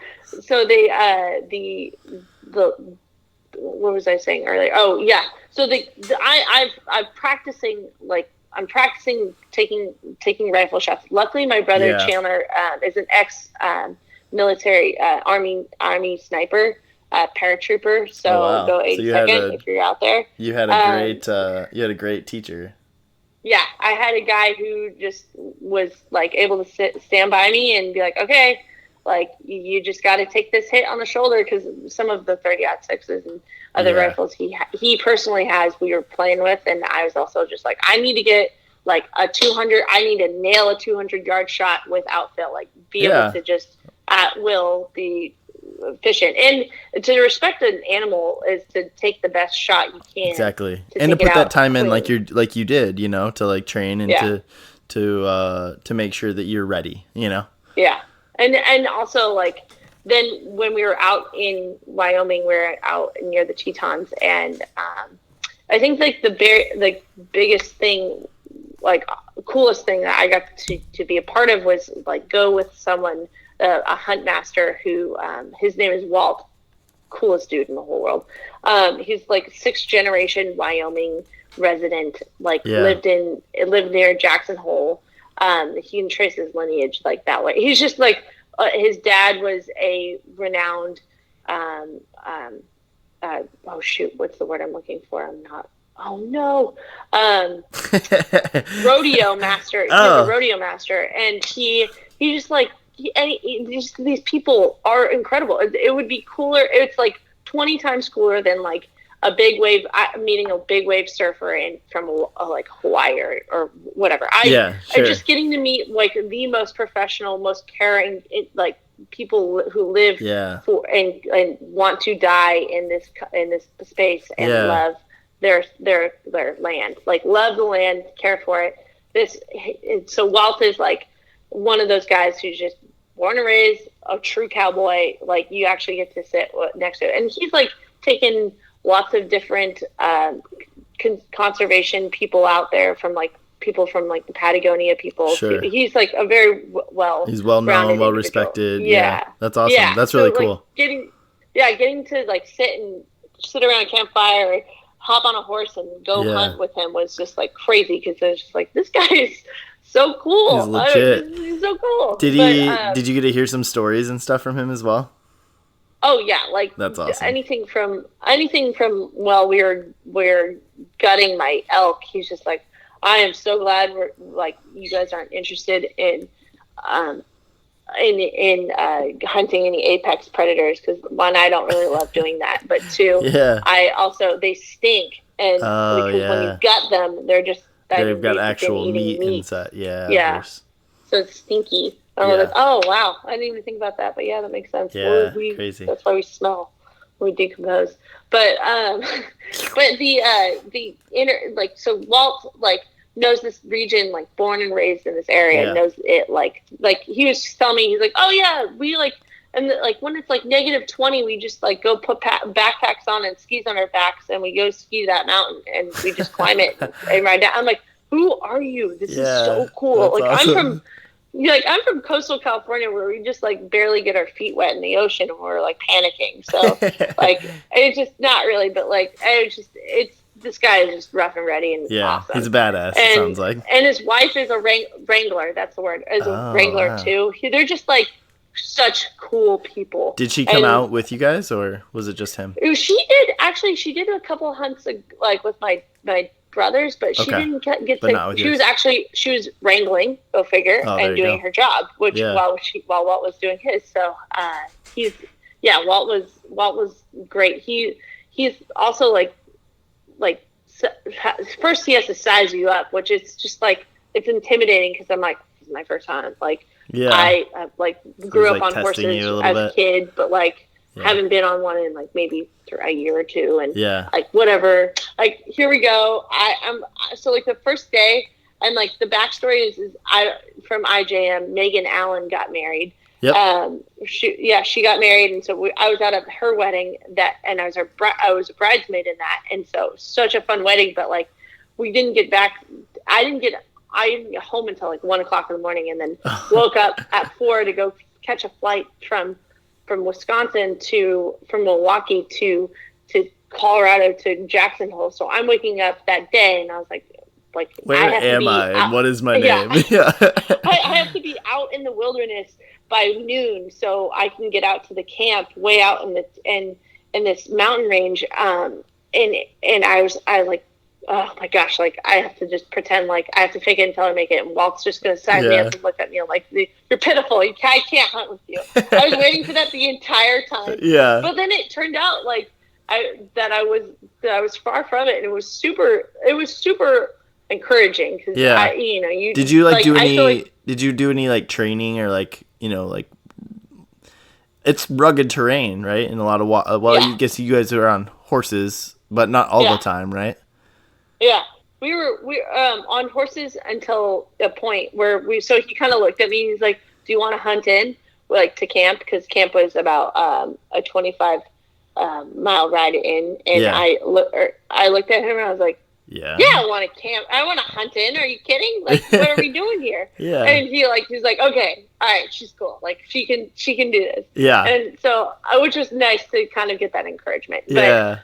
what was I saying earlier? Oh yeah. So I'm practicing taking rifle shots. Luckily, my brother Chandler is an ex military army sniper. Paratrooper, so go 82nd if you're out there. You had a great teacher. Yeah, I had a guy who just was like able to stand by me and be like, okay, like you just got to take this hit on the shoulder, because some of the 30-06s and other rifles he personally has, we were playing with, and I was also just like, I need to get like a 200. I need to nail a 200-yard shot without fail, like be able to just at will be efficient. And to respect an animal is to take the best shot you can. Exactly. And to put that time in like you did, to like train and to make sure that you're ready, Yeah. And also like then when we were out in Wyoming, we were out near the Tetons, and I think like the biggest thing, like coolest thing that I got to be a part of was like go with someone, a hunt master who his name is Walt, coolest dude in the whole world. He's like 6th generation Wyoming resident, like lived near Jackson Hole. He can trace his lineage like that way. He's just like his dad was a renowned oh shoot, what's the word I'm looking for? Rodeo master. He's a rodeo master, and he just like these people are incredible. It would be cooler. It's like 20 times cooler than like meeting a big wave surfer from like Hawaii or whatever. Just getting to meet like the most professional, most caring, like people who live for and want to die in this space and love their land, like love the land, care for it. So Walt is like one of those guys who's just born and raised a true cowboy. Like you actually get to sit next to it, and he's like taken lots of different conservation people out there, from like people from like the Patagonia people. Sure. He's like a very he's well known, well respected. Yeah, that's awesome. Yeah. That's really cool. Like, getting to like sit around a campfire, or hop on a horse and go hunt with him was just like crazy, because it's just like, this guy is so cool. He's legit. He's so cool. Did you get to hear some stories and stuff from him as well? Oh yeah, like that's awesome. Anything from while we were gutting my elk, he's just like, I am so glad we're like, you guys aren't interested in hunting any apex predators, because one, I don't really love doing that, but two, they stink, and because when you gut them, they've got actual meat inside. So it's stinky. I was like, oh wow, I didn't even think about that, but yeah, that makes sense. Crazy. That's why we smell when we decompose. But the inner, like, so Walt like knows this region, like born and raised in this area, knows it like he was telling me, he's like, oh yeah, we like, and like when it's like -20, we just like go put backpacks on and skis on our backs, and we go ski that mountain, and we just climb it and ride down. I'm like, who are you? This is so cool. Like awesome. I'm from coastal California, where we just like barely get our feet wet in the ocean, and we're like panicking. So like it's just not really, but like this guy is just rough and ready, and awesome. He's a badass. It sounds like. And his wife is a wrangler. That's the word. Is a wrangler too. They're just like such cool people. Did she come out with you guys, or was it just him? She did actually. She did a couple hunts like with my brothers, but she didn't get to. She was wrangling, go figure, and doing her job, which while Walt was doing his. So Walt was great. He's also like first he has to size you up, which is just like, it's intimidating because I'm like, this is my first hunt. Like, I like grew up on horses as a kid, but like haven't been on one in like maybe a year or two, and like whatever. Like, here we go. I'm so like the first day, and like the backstory is from IJM. Megan Allen got married. Yep. She got married, and so I was out at her wedding and I was a bridesmaid in that, and so such a fun wedding. But like, we didn't get back. I didn't get home until like 1 o'clock in the morning, and then woke up at 4 to go catch a flight from Wisconsin from Milwaukee to Colorado to Jackson Hole. So I'm waking up that day, and I was like, where am I? And what is my name? I have to be out in the wilderness by noon so I can get out to the camp way out in this mountain range. And I like, oh my gosh, like I have to just pretend like I have to fake it until I make it. And Walt's just going to size me up and look at me like, you're pitiful. I can't hunt with you. I was waiting for that the entire time. Yeah. But then it turned out like that I was far from it. And it was super encouraging. Cause did you like do any, did you do any like training or like, like it's rugged terrain, right? And a lot of, I guess you guys are on horses, but not all the time, right? Yeah, we were on horses until a point where so he kind of looked at me. He's like, "Do you want to hunt in, like to camp?" Because camp was about a 25 mile ride in, and I looked at him and I was like, "Yeah, I want to camp. I want to hunt in. Are you kidding? Like, what are we doing here?" And he's like, "Okay, all right, she's cool. Like, she can do this." Yeah, and so which was nice to kind of get that encouragement. But,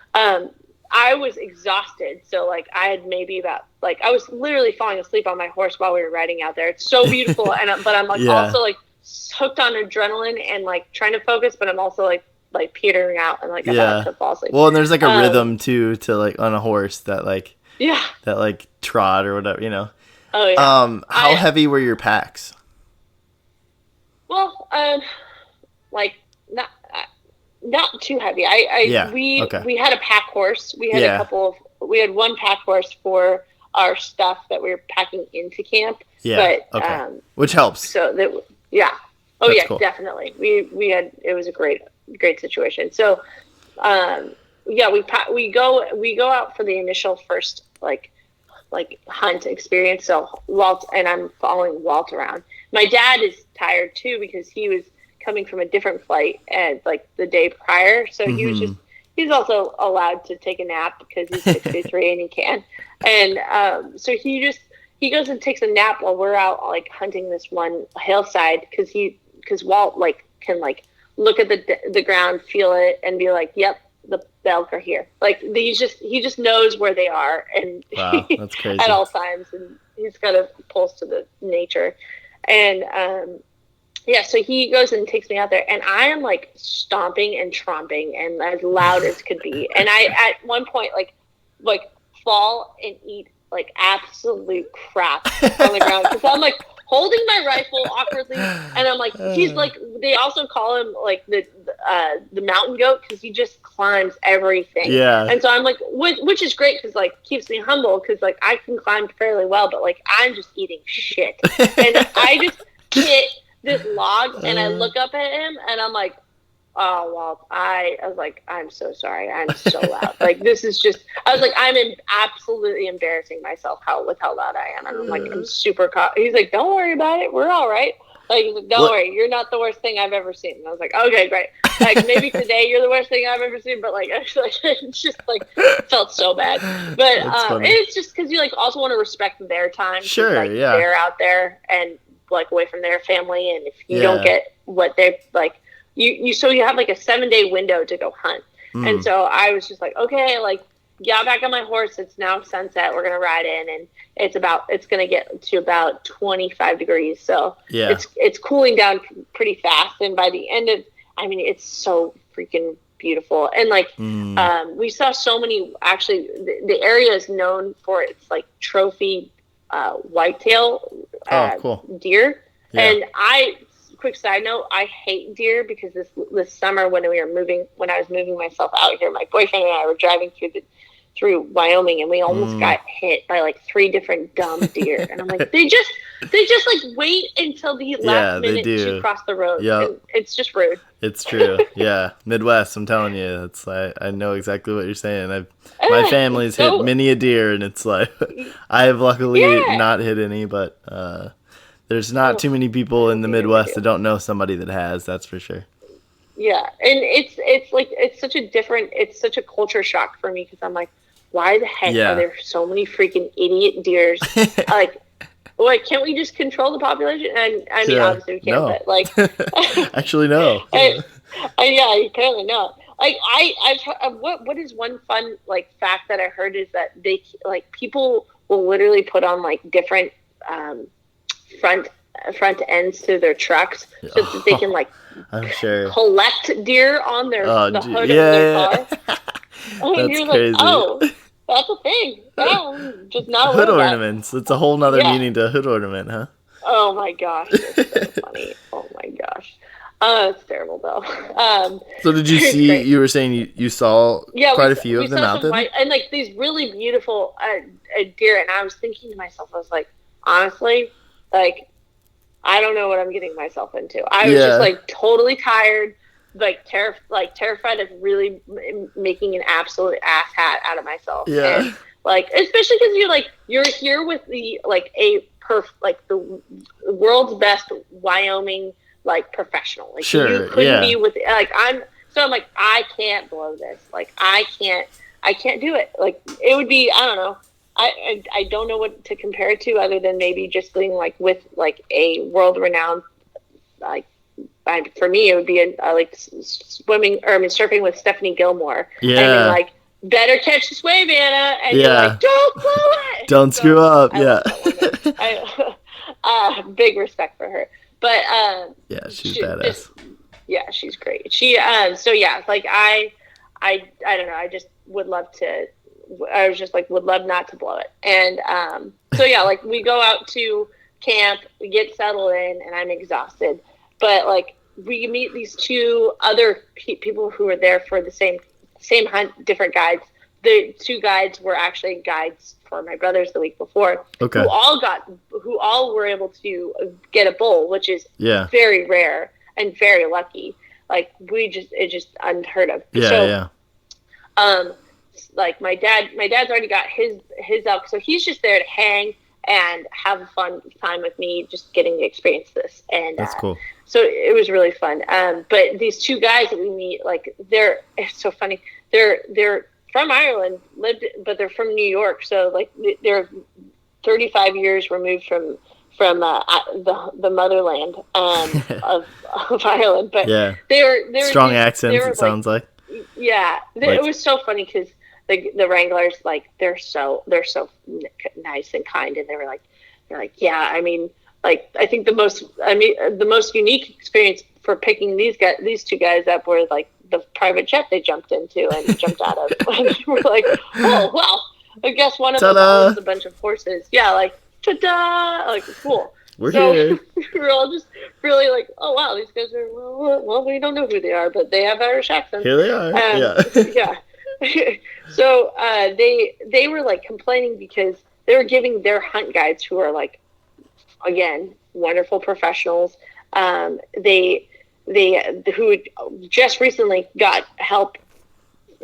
I was exhausted, so like I had maybe about like I was literally falling asleep on my horse while we were riding out there. It's so beautiful, but I'm like also like hooked on adrenaline and like trying to focus, but I'm also like petering out and like about to fall asleep. Well, and there's like a rhythm too to like on a horse that like that like trot or whatever, Oh yeah. How heavy were your packs? Well, like not too heavy. We had a pack horse. We had we had one pack horse for our stuff that we were packing into camp. Yeah. But, which helps. So that, That's cool. Definitely. We had, it was a great situation. So, we go out for the initial first, like hunt experience. So Walt, and I'm following Walt around. My dad is tired too, because he was coming from a different flight and like the day prior. So he's also allowed to take a nap because he's 63 and he can. And so he goes and takes a nap while we're out like hunting this one hillside because Walt like can like look at the ground, feel it, and be like, yep, the elk are here. Like he just knows where they are, and wow, that's crazy. At all times, and he's got a pulse to the nature. And so he goes and takes me out there, and I am like stomping and tromping and as loud as could be. And I, at one point, like fall and eat like absolute crap on the ground because I'm like holding my rifle awkwardly, and I'm like, he's like, they also call him like the mountain goat because he just climbs everything. Yeah. And so I'm like, which is great because like keeps me humble because like I can climb fairly well, but like I'm just eating shit, and I just hit this log, and I look up at him, and I'm like, oh, well, I was like, I'm so sorry. I'm so loud. Like, this is just, I was like, I'm absolutely embarrassing myself with how loud I am. And I'm like, I'm super He's like, don't worry about it. We're all right. Like, he's like, don't worry. You're not the worst thing I've ever seen. And I was like, okay, great. Like, maybe today you're the worst thing I've ever seen, but like, it's just like, felt so bad. But it's just because you like also want to respect their time. Sure, like, they're out there and like away from their family. And if you don't get what they like, so you have like a 7-day window to go hunt. And so I was just like, okay, like, back on my horse. It's now sunset. We're going to ride in, and it's going to get to about 25 degrees. So it's cooling down pretty fast. And by the end of, it's so freaking beautiful. And like, we saw so many, actually the area is known for its like trophy, whitetail, deer. Yeah. And quick side note, I hate deer because this summer when I was moving myself out here, my boyfriend and I were driving through through Wyoming, and we almost got hit by like 3 different dumb deer. And I'm like, they just like wait until the last minute to cross the road. Yep. It's just rude. It's true. Yeah. Midwest, I'm telling you. It's like, I know exactly what you're saying. My family's hit many a deer, and it's like, I have luckily not hit any, but there's not too many people in the Midwest that don't know somebody that has, that's for sure. Yeah. And it's such a culture shock for me, because I'm like, why the heck are there so many freaking idiot deers? Like, can't we just control the population? And I mean, obviously we can't, but like, actually, no. Yeah, apparently not. Like, what is one fun like fact that I heard is that they like people will literally put on like different front ends to their trucks so that they can like collect deer on the hood of their car. And you're crazy. Like, that's a thing. Just not hood ornaments. It's a whole nother meaning to hood ornament, huh? Oh my gosh, it's so funny. Oh my gosh. It's terrible though. So did you see? You were saying you saw quite a few of them out there, and like these really beautiful deer. And I was thinking to myself, I was like, honestly, like I don't know what I'm getting myself into. I was just like totally tired, like terrified of really making an absolute asshat out of myself. Yeah. And, like, especially because you're here with the the world's best Wyoming like professional. Like, you couldn't be with I'm like, I can't blow this. Like, I can't do it. Like, it would be, I don't know. I don't know what to compare it to other than maybe just being like with like a world renowned like. For me, it would be like surfing with Stephanie Gilmore. Yeah. I mean, like, better catch this wave, Anna. And you're like, don't blow it. Don't screw up. Big respect for her. But she's badass. She's great. She like I don't know. I just would love to. I was just like would love not to blow it. And like we go out to camp, we get settled in, and I'm exhausted. But like we meet these 2 other people who were there for the same hunt, different guides. The 2 guides were actually guides for my brothers the week before. Okay. Who all were able to get a bull, which is very rare and very lucky. Like it's just unheard of. Like my dad's already got his elk, so he's just there to hang and have a fun time with me, just getting to experience this. And that's cool. So it was really fun. But these 2 guys that we meet, like it's so funny. They're from Ireland, but they're from New York. So like they're 35 years removed from the motherland of Ireland. But they were strong accents. It sounds like. Yeah, it was so funny because the Wranglers, like they're so nice and kind, and they're like yeah. I mean, like I think the most unique experience for picking these 2 guys up were like the private jet they jumped into and jumped out of. And we're like, oh wow, I guess one of them owns a bunch of horses. Yeah, like ta-da, like cool. We're here. We're all just really like, oh wow, these guys are well, we don't know who they are, but they have Irish accents. Here they are. So they were like complaining because they were giving their hunt guides, who are like, again, wonderful professionals. They who just recently got help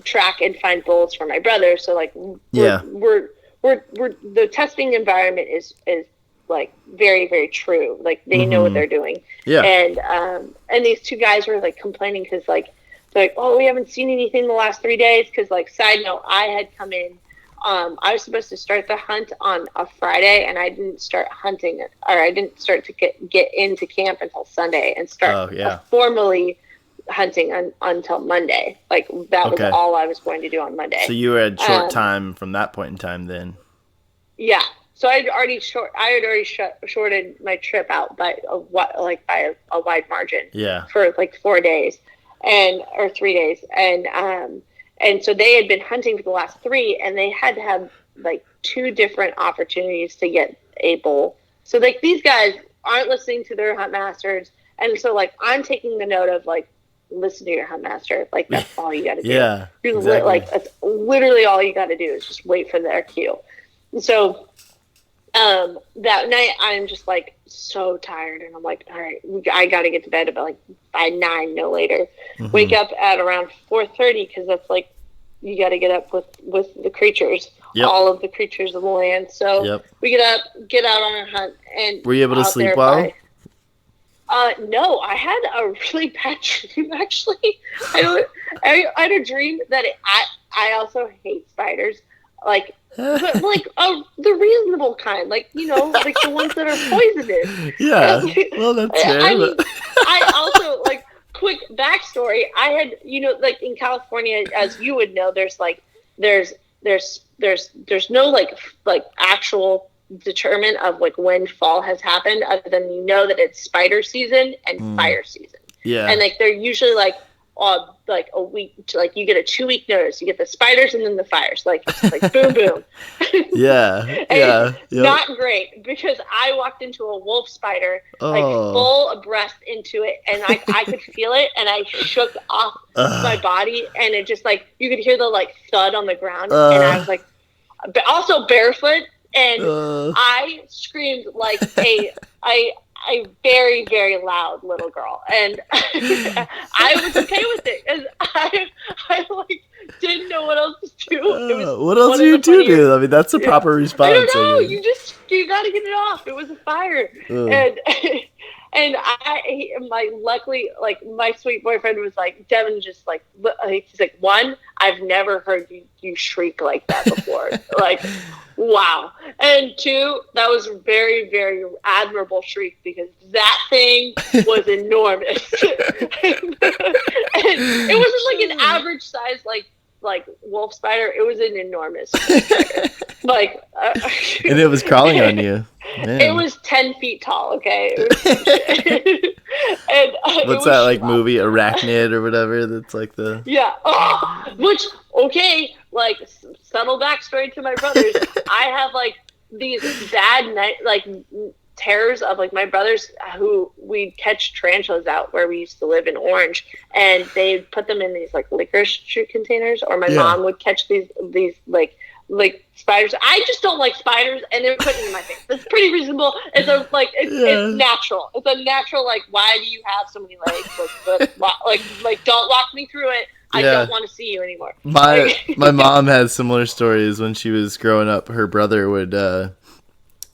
track and find bulls for my brother. So like we're the testing environment is like very, very true. Like they know what they're doing. Yeah. And these 2 guys were like complaining because like they're like, oh, we haven't seen anything in the last 3 days. Because like side note, I had come in. I was supposed to start the hunt on a Friday, and I didn't start hunting, or I didn't start to get into camp until Sunday and start formally hunting until Monday. Like that was all I was going to do on Monday. So you had short time from that point in time, then. Yeah. So I had already shorted my trip out by a wide margin. Yeah. For like 4 days, or 3 days, and so they had been hunting for the last 3, and they had to have like 2 different opportunities to get a bull. So like these guys aren't listening to their hunt masters, and so like I'm taking the note of like, listen to your hunt master. Like, that's all you got to do. Yeah, exactly. Like, that's literally all you got to do is just wait for their cue. And so that night I'm just like so tired, and I'm like, all right, I got to get to bed about like by 9, no later. Mm-hmm. Wake up at around 4:30 because that's like you got to get up with the creatures, all of the creatures of the land. So we get up, get out on our hunt, and were you able to sleep well? No, I had a really bad dream, actually. I had a dream that I also hate spiders. Like, but like the reasonable kind, like, you know, like the ones that are poisonous. Yeah, well, that's fair. I mean, I also, like, quick backstory. I had, you know, like in California, as you would know, there's no like actual determinant of like when fall has happened, other than you know that it's spider season and fire season. Yeah, and like they're usually like a week, like you get a 2-week notice. You get the spiders and then the fires, like boom boom. Yeah. Not great, because I walked into a wolf spider like full abreast into it, and I could feel it, and I shook off my body, and it just like you could hear the like thud on the ground, and I was like, also barefoot, and I screamed like a very, very loud little girl, and I was okay with it, because I like didn't know what else to do. What else do you do? I mean, that's a proper response. I don't know. You got to get it off. It was a fire, and luckily, like, my sweet boyfriend was like, Devin, just like, he's like, 1, I've never heard you shriek like that before. Like, wow. And 2, that was a very, very admirable shriek, because that thing was enormous. And it wasn't like an average size, like wolf spider. It was an enormous spider. Like, and it was crawling on you. Man. It was 10 feet tall. Okay. And what's that like movie, Arachnid or whatever? That's like the like subtle backstory to my brothers. I have like these bad terrors of like my brothers who we'd catch tarantulas out where we used to live in Orange, and they'd put them in these like licorice containers, or my mom would catch these like spiders. I just don't like spiders, and they were putting in my face. It's pretty reasonable. It's natural. It's a natural, like, why do you have so many legs? Like don't walk me through it. I don't want to see you anymore. My mom has similar stories. When she was growing up, her brother would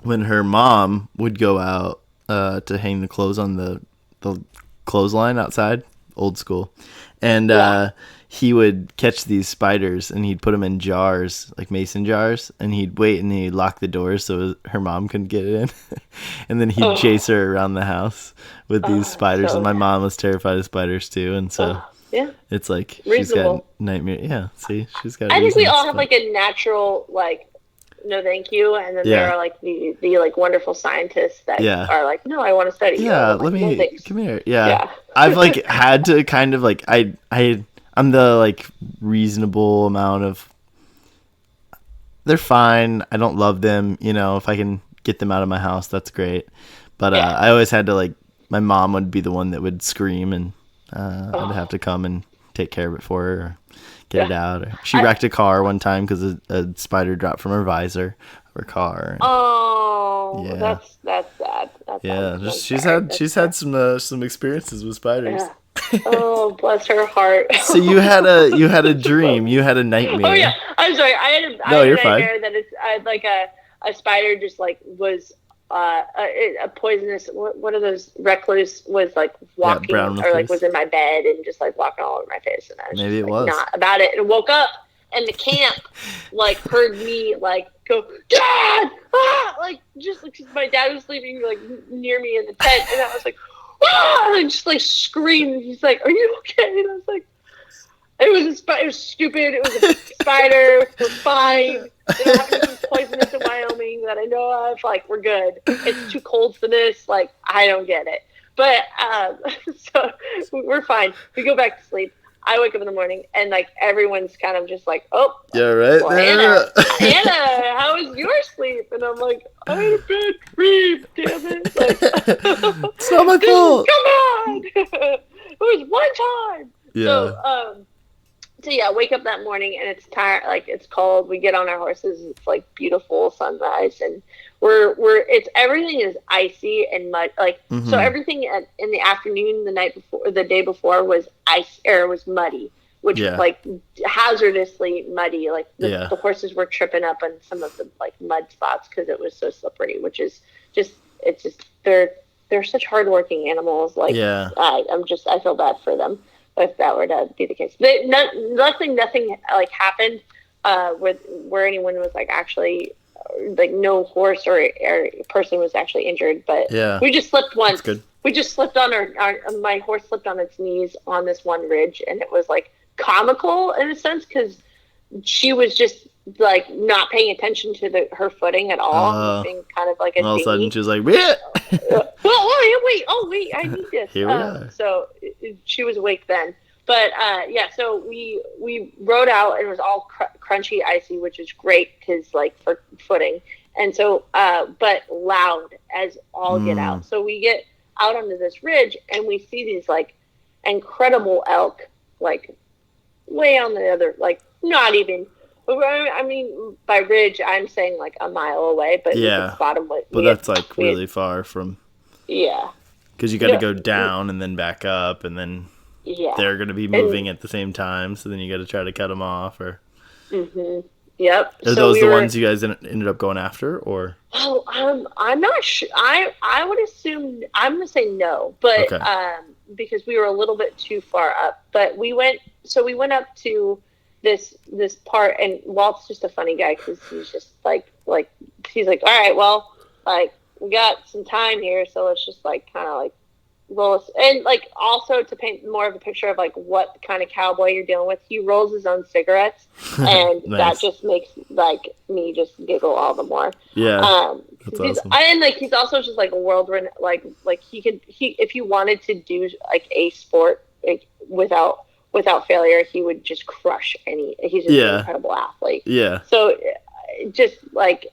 when her mom would go out to hang the clothes on the clothesline outside, old school, and he would catch these spiders, and he'd put them in jars, like mason jars, and he'd wait and he'd lock the doors so her mom couldn't get in. And then he'd chase her around the house with these spiders. And my mom was terrified of spiders too, and so it's like she's got nightmare. Yeah, see, she's got. I think we all have like a natural like, no thank you, and then there are like the like wonderful scientists that are like, no, I want to study. Yeah, let me come here. Yeah. I've like had to kind of like I'm the like reasonable amount of, they're fine. I don't love them. You know, if I can get them out of my house, that's great. But I always had to, like, my mom would be the one that would scream, and I'd have to come and take care of it for her, or get it out. Or she wrecked a car one time because a spider dropped from her visor of her car. That's sad. She's had some experiences with spiders. Yeah. Oh, bless her heart. So you had a dream. You had a nightmare. Oh yeah, I'm sorry. I had a nightmare that it's like a spider just like was a poisonous. What are those recluse was like walking or like was in my bed and just like walking all over my face, and I was maybe just, it was not about it, and woke up and the camp like heard me like go, Dad, like just like my dad was sleeping like near me in the tent, and I was like. And just like screamed. He's like, "Are you okay?" And I was like, "It was stupid. It was a spider. We're fine. They don't have anything poisonous in Wyoming that I know of. Like, we're good. It's too cold for this. Like, I don't get it." But so we're fine. We go back to sleep. I wake up in the morning, and like everyone's kind of just like, "Oh, yeah, right." Well, Anna, how was your sleep? And I'm like, I had a bad dream. Damn it! Like, it's not my fault. Come on. was one time. Yeah. So yeah, wake up that morning and it's tired, like it's cold. We get on our horses. It's like beautiful sunrise, and everything is icy and mud. Like so, everything in the afternoon, the day before was ice or was muddy, which was like hazardously muddy. Like the horses were tripping up on some of the like mud spots because it was so slippery. Which is they're such hardworking animals. Like I feel bad for them if that were to be the case. But nothing like happened where anyone was like actually like no horse or person was actually injured. But we just slipped once. That's good. We just slipped on my horse slipped on its knees on this one ridge, and it was like comical in a sense because she was just like not paying attention to her footing at all, being kind of like a all of a sudden she was like, wait, I need this. Here we are. So she was awake then, but so we rode out and it was all crunchy, icy, which is great because like for footing, and so but loud as all get out. So we get out onto this ridge and we see these like incredible elk, like way on the other, like not even. I mean, by ridge, I'm saying like a mile away, but you can spot them. But that's like really far from. Yeah. Because you got to go down and then back up, and then they're going to be moving at the same time. So then you got to try to cut them off, or. Yep. Are those the ones you guys ended up going after, or? Oh, I'm not sure. I would assume I'm going to say no, but because we were a little bit too far up. But we went up to this part, and Walt's just a funny guy because he's just like he's like, all right, well, like we got some time here, so let's just like kind of like roll us, and like also to paint more of a picture of like what kind of cowboy you're dealing with, he rolls his own cigarettes, and that just makes like me just giggle all the more. That's awesome. And like he's also just like a world like he if he wanted to do like a sport like without failure, he would just crush any. He's just an incredible athlete. Yeah. So, just like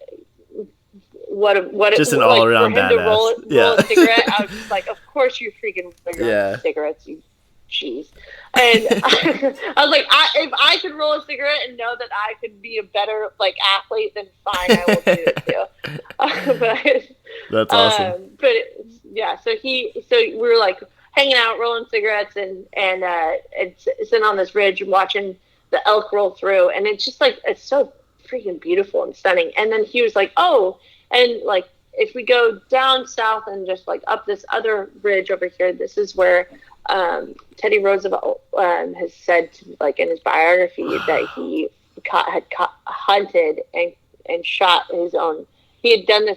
what just an like, all around badass. To roll a cigarette, I was just like, of course you freaking figure out cigarettes, you jeez. And I was like, if I could roll a cigarette and know that I could be a better like athlete, then fine, I will do it too. But that's awesome. So we were like hanging out, rolling cigarettes, and sitting on this ridge and watching the elk roll through, and it's just like it's so freaking beautiful and stunning. And then he was like, "Oh, and like if we go down south and just like up this other ridge over here, this is where Teddy Roosevelt has said like in his biography that he had hunted and shot his own. He had done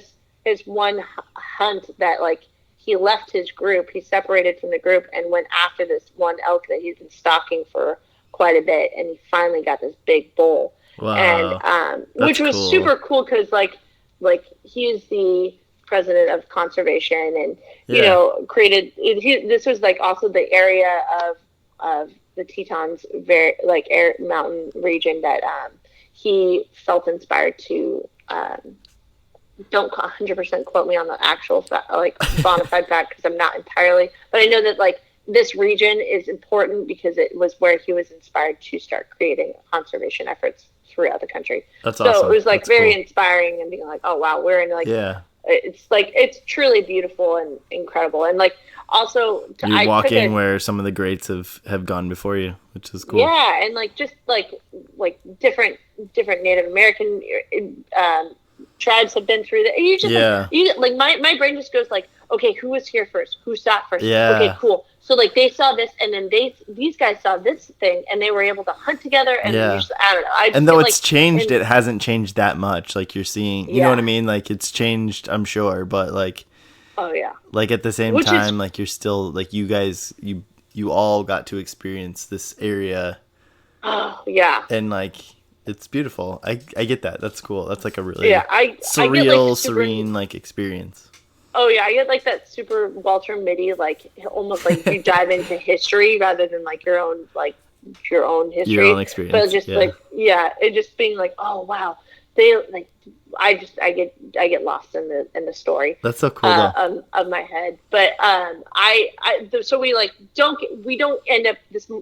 his one hunt that like." He left his group, he separated from the group and went after this one elk that he's been stalking for quite a bit, and he finally got this big bull. Wow. And which was cool. Super cool because like he is the president of conservation, and you know this was like also the area of the Tetons like mountain region that he felt inspired to don't 100% quote me on the actual like bona fide fact because I'm not entirely, but I know that like this region is important because it was where he was inspired to start creating conservation efforts throughout the country. That's awesome. So it was like That's very cool. Inspiring and being like, oh wow, we're in like it's like it's truly beautiful and incredible, and like also you're walking where some of the greats have gone before you, which is cool. Yeah, and like just like different Native American tribes have been through that. You just you like my brain just goes like, okay, who was here first? Who saw it first? Yeah. Okay, cool. So like they saw this, and then these guys saw this thing, and they were able to hunt together. And I don't know. And though it's changed, it hasn't changed that much. Like you're seeing, you know what I mean? Like it's changed, I'm sure, but like, like at the same time, like you're still like you guys, you all got to experience this area. Oh yeah. And like. It's beautiful. I get that. That's cool. That's like a really surreal, I get, like, serene like experience. Oh yeah, I get like that super Walter Mitty, like almost like you dive into history rather than like your own history. Your own experience. But just like it just being like, oh wow, they like, I get lost in the story. That's so cool though. Of my head. But so we like we don't end up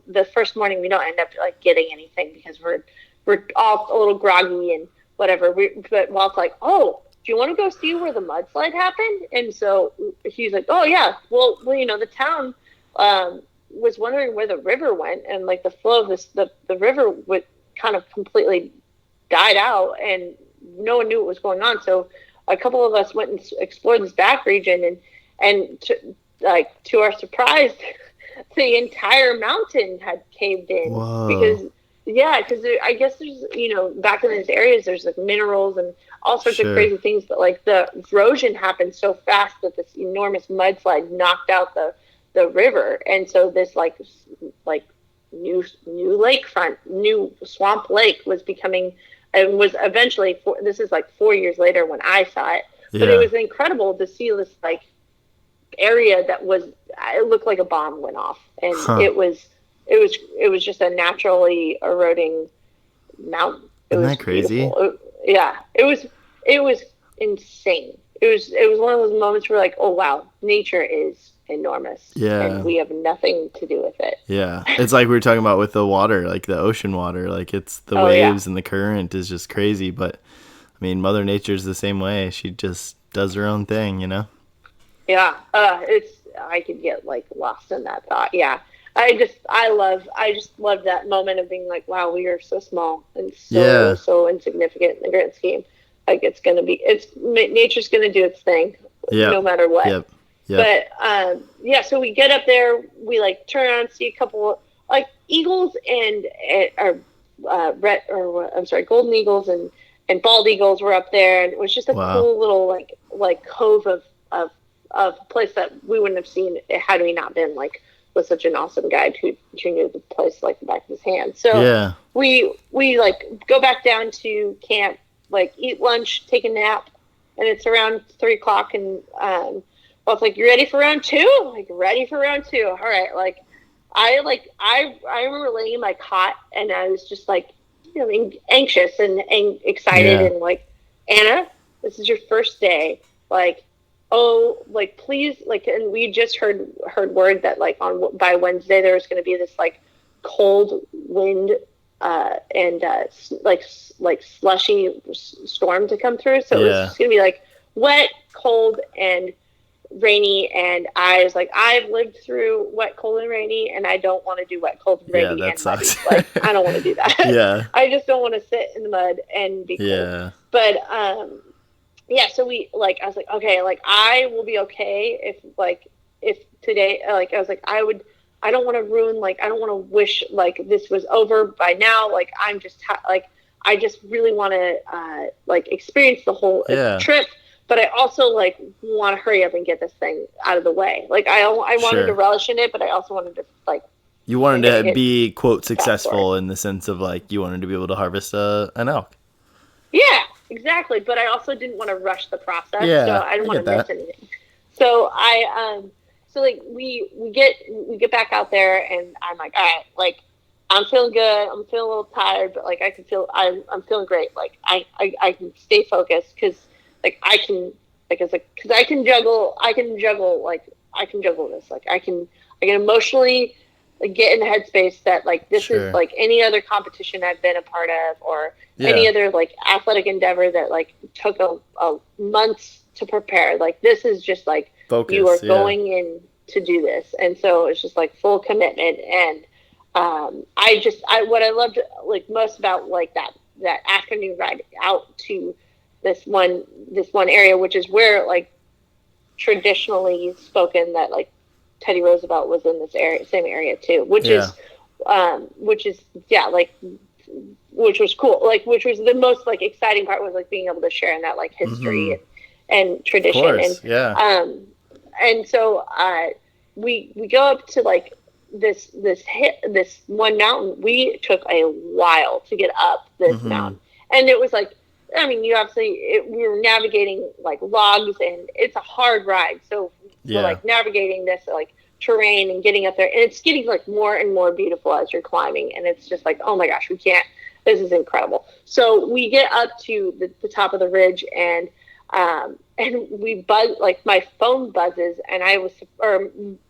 the first morning we don't end up like getting anything because we're all a little groggy and whatever. But Walt's like, oh, do you want to go see where the mudslide happened? And so he's like, oh yeah, well the town was wondering where the river went, and like the flow of the river would kind of completely died out, and no one knew what was going on. So a couple of us went and explored this back region, and to our surprise, the entire mountain had caved in. Whoa. Because I guess there's back in these areas there's like minerals and all sorts of crazy things, but like the erosion happened so fast that this enormous mudslide knocked out the river, and so this like new lakefront, new swamp lake was becoming, and was eventually this is like 4 years later when I saw it, but it was incredible to see this like area that it looked like a bomb went off, and it was just a naturally eroding mountain. Isn't that crazy? It was insane. It was one of those moments where like, oh wow, nature is enormous, and we have nothing to do with it. It's like we were talking about with the water, like the ocean water, like it's the waves and the current is just crazy, but I mean Mother Nature's the same way. She just does her own thing, I could get like lost in that thought. I just love that moment of being like, wow, we are so small and so insignificant in the grand scheme. Like nature's gonna do its thing, no matter what. But so we get up there, we like turn around and see a couple like eagles and golden eagles and bald eagles were up there, and it was just a cool little like cove of a place that we wouldn't have seen had we not been like with such an awesome guide who knew the place like the back of his hand. So we like go back down to camp, like eat lunch, take a nap, and it's around 3:00, and I was like, "You ready for round two?" Like, ready for round two. All right. Like, I remember laying in my cot, and I was just like, anxious and excited, and like, Anna, this is your first day. Like, oh, like please, like, and we just heard word that like by Wednesday there was going to be this like cold wind and like slushy storm to come through. So it was just going to be like wet, cold, and rainy, and I was like, I've lived through wet, cold, and rainy, and I don't want to do wet, cold, and rainy. That sucks. Like, I don't want to do that. I just don't want to sit in the mud and be cold. But so we like, I was like, okay, like I will be okay if today, like I was like, I don't want to ruin, like I don't want to wish like this was over by now. Like I'm just I just really want to like experience the whole trip. But I also like want to hurry up and get this thing out of the way. Like I wanted to relish in it, but I also wanted to like. You wanted to be quote successful in the sense of like you wanted to be able to harvest an elk. Yeah, exactly. But I also didn't want to rush the process, so I didn't want to miss anything. So we get back out there, and I'm like, all right, like I'm feeling good. I'm feeling a little tired, but like I'm feeling great. Like I can stay focused because. Like I can juggle this. Like I can emotionally like, get in the headspace that like this is like any other competition I've been a part of, or any other like athletic endeavor that like took a months to prepare. Like this is just like focus, you are going in to do this, and so it's just like full commitment. And what I loved like most about like that afternoon ride out to this one area, which is where like traditionally spoken that like Teddy Roosevelt was in this same area too, which was cool. Like, which was the most like exciting part was like being able to share in that like history and tradition. And so we go up to like this one mountain. We took a while to get up this mountain, and it was like. I mean, we were navigating like logs, and it's a hard ride. So we're like navigating this like terrain and getting up there, and it's getting like more and more beautiful as you're climbing. And it's just like, oh my gosh, we can't. this is incredible. So we get up to the top of the ridge, and we buzz, like my phone buzzes, and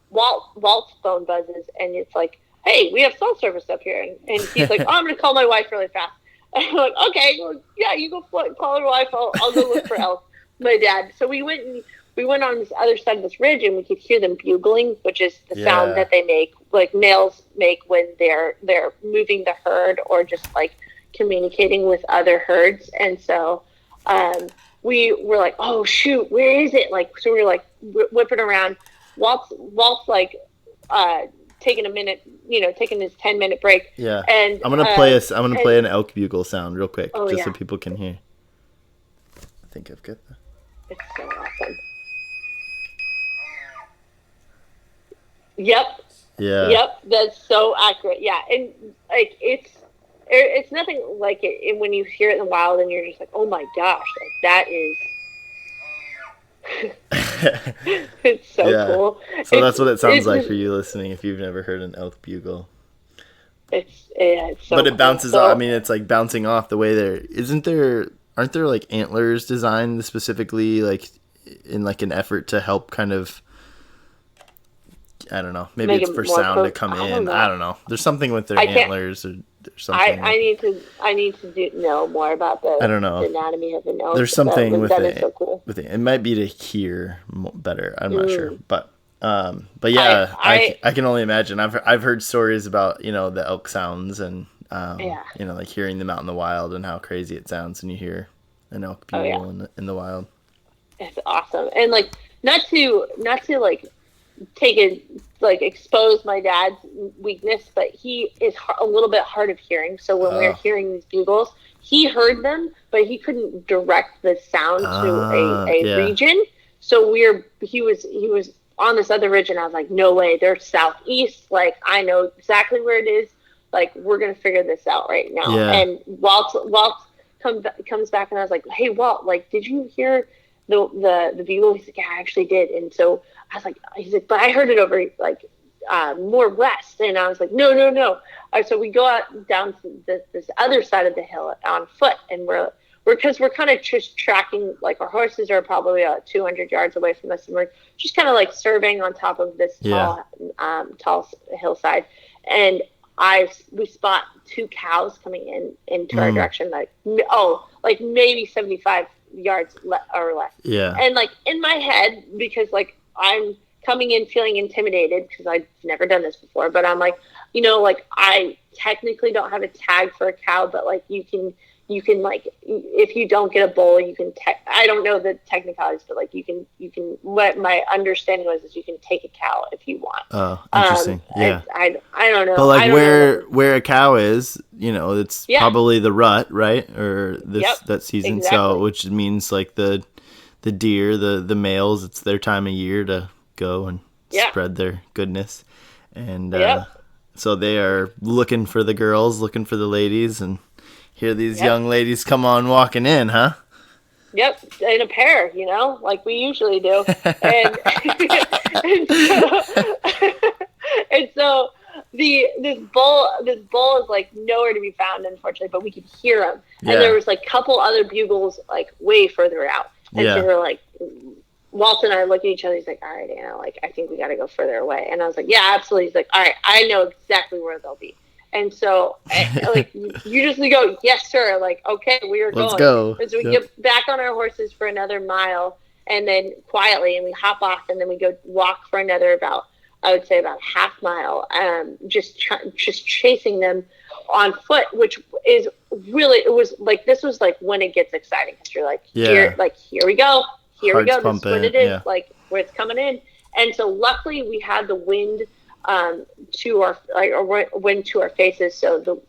Walt's phone buzzes, and it's like, hey, we have cell service up here. And he's like, oh, I'm going to call my wife really fast. And I'm like, okay, well, yeah, you go call your wife. I'll go look for elk, my dad. So we went on this other side of this ridge, and we could hear them bugling, which is the sound that they make, like males make when they're moving the herd or just like communicating with other herds. And so we were like, oh shoot, where is it? Like, so we were like whipping around. Walt's like taking a minute, taking his 10-minute break. Yeah. And I'm gonna play an elk bugle sound real quick, so people can hear. I think I've got that. It's so awesome. Yep. Yeah. Yep. That's so accurate. Yeah, and like it's nothing like it when you hear it in the wild, and you're just like, oh my gosh, like that is. It's so cool. So that's what it sounds like for you listening if you've never heard an elk bugle. It's so but it bounces off. I mean, it's like bouncing off the way aren't there like antlers designed specifically like in like an effort to help kind of, I don't know, maybe it's for sound to come in. I don't know. There's something with their antlers or something. I need to know more about the anatomy of the nose. There's something with it. So cool. With it might be to hear better. I'm not sure, but yeah, I can only imagine. I've heard stories about the elk sounds and like hearing them out in the wild and how crazy it sounds when you hear an elk bugle in the wild. It's awesome, and like not to like take it, like expose my dad's weakness, but he is a little bit hard of hearing. So when we were hearing these bugles, he heard them, but he couldn't direct the sound to a region. So he was on this other ridge, and I was like, no way, they're southeast. Like I know exactly where it is. Like we're gonna figure this out right now. Yeah. And Walt comes back, and I was like, hey Walt, like did you hear the bugle? He's like, yeah, I actually did. And so I was like, he's like, but I heard it over like more west. And I was like, no. So we go out down to this other side of the hill on foot, and we're kind of just tracking, like our horses are probably 200 yards away from us, and we're just kind of like surveying on top of this tall hillside. And we spot two cows coming into our direction, like maybe 75 yards or less. Yeah. And like in my head, because like I'm coming in feeling intimidated because I've never done this before, but I'm like, like I technically don't have a tag for a cow, but like you can like, if you don't get a bull, you can I don't know the technicalities, but like you can what my understanding is you can take a cow if you want. Oh, interesting. Yeah. I don't know. But like where a cow is, it's probably the rut, right? Or that season. Exactly. So which means like the deer, the males, it's their time of year to go and spread their goodness. And so they are looking for the girls, looking for the ladies, and hear these young ladies come on walking in, huh? Yep, in a pair, like we usually do. And so this bull is like nowhere to be found, unfortunately, but we could hear him. And there was like a couple other bugles like way further out. And so we're like, Walt and I look at each other. He's like, all right, Anna, like I think we got to go further away. And I was like, yeah, absolutely. He's like, all right, I know exactly where they'll be. And so, like, you just go, yes, sir. Like, okay, we are going. Let's go. And so we get back on our horses for another mile, and then quietly, and we hop off, and then we go walk for another about half mile, just chasing them on foot, which is really, it was like, this was like when it gets exciting, because you're like, here we go. Here we go. This is what it is, like where it's coming in. And so luckily we had the wind to our wind to our faces, so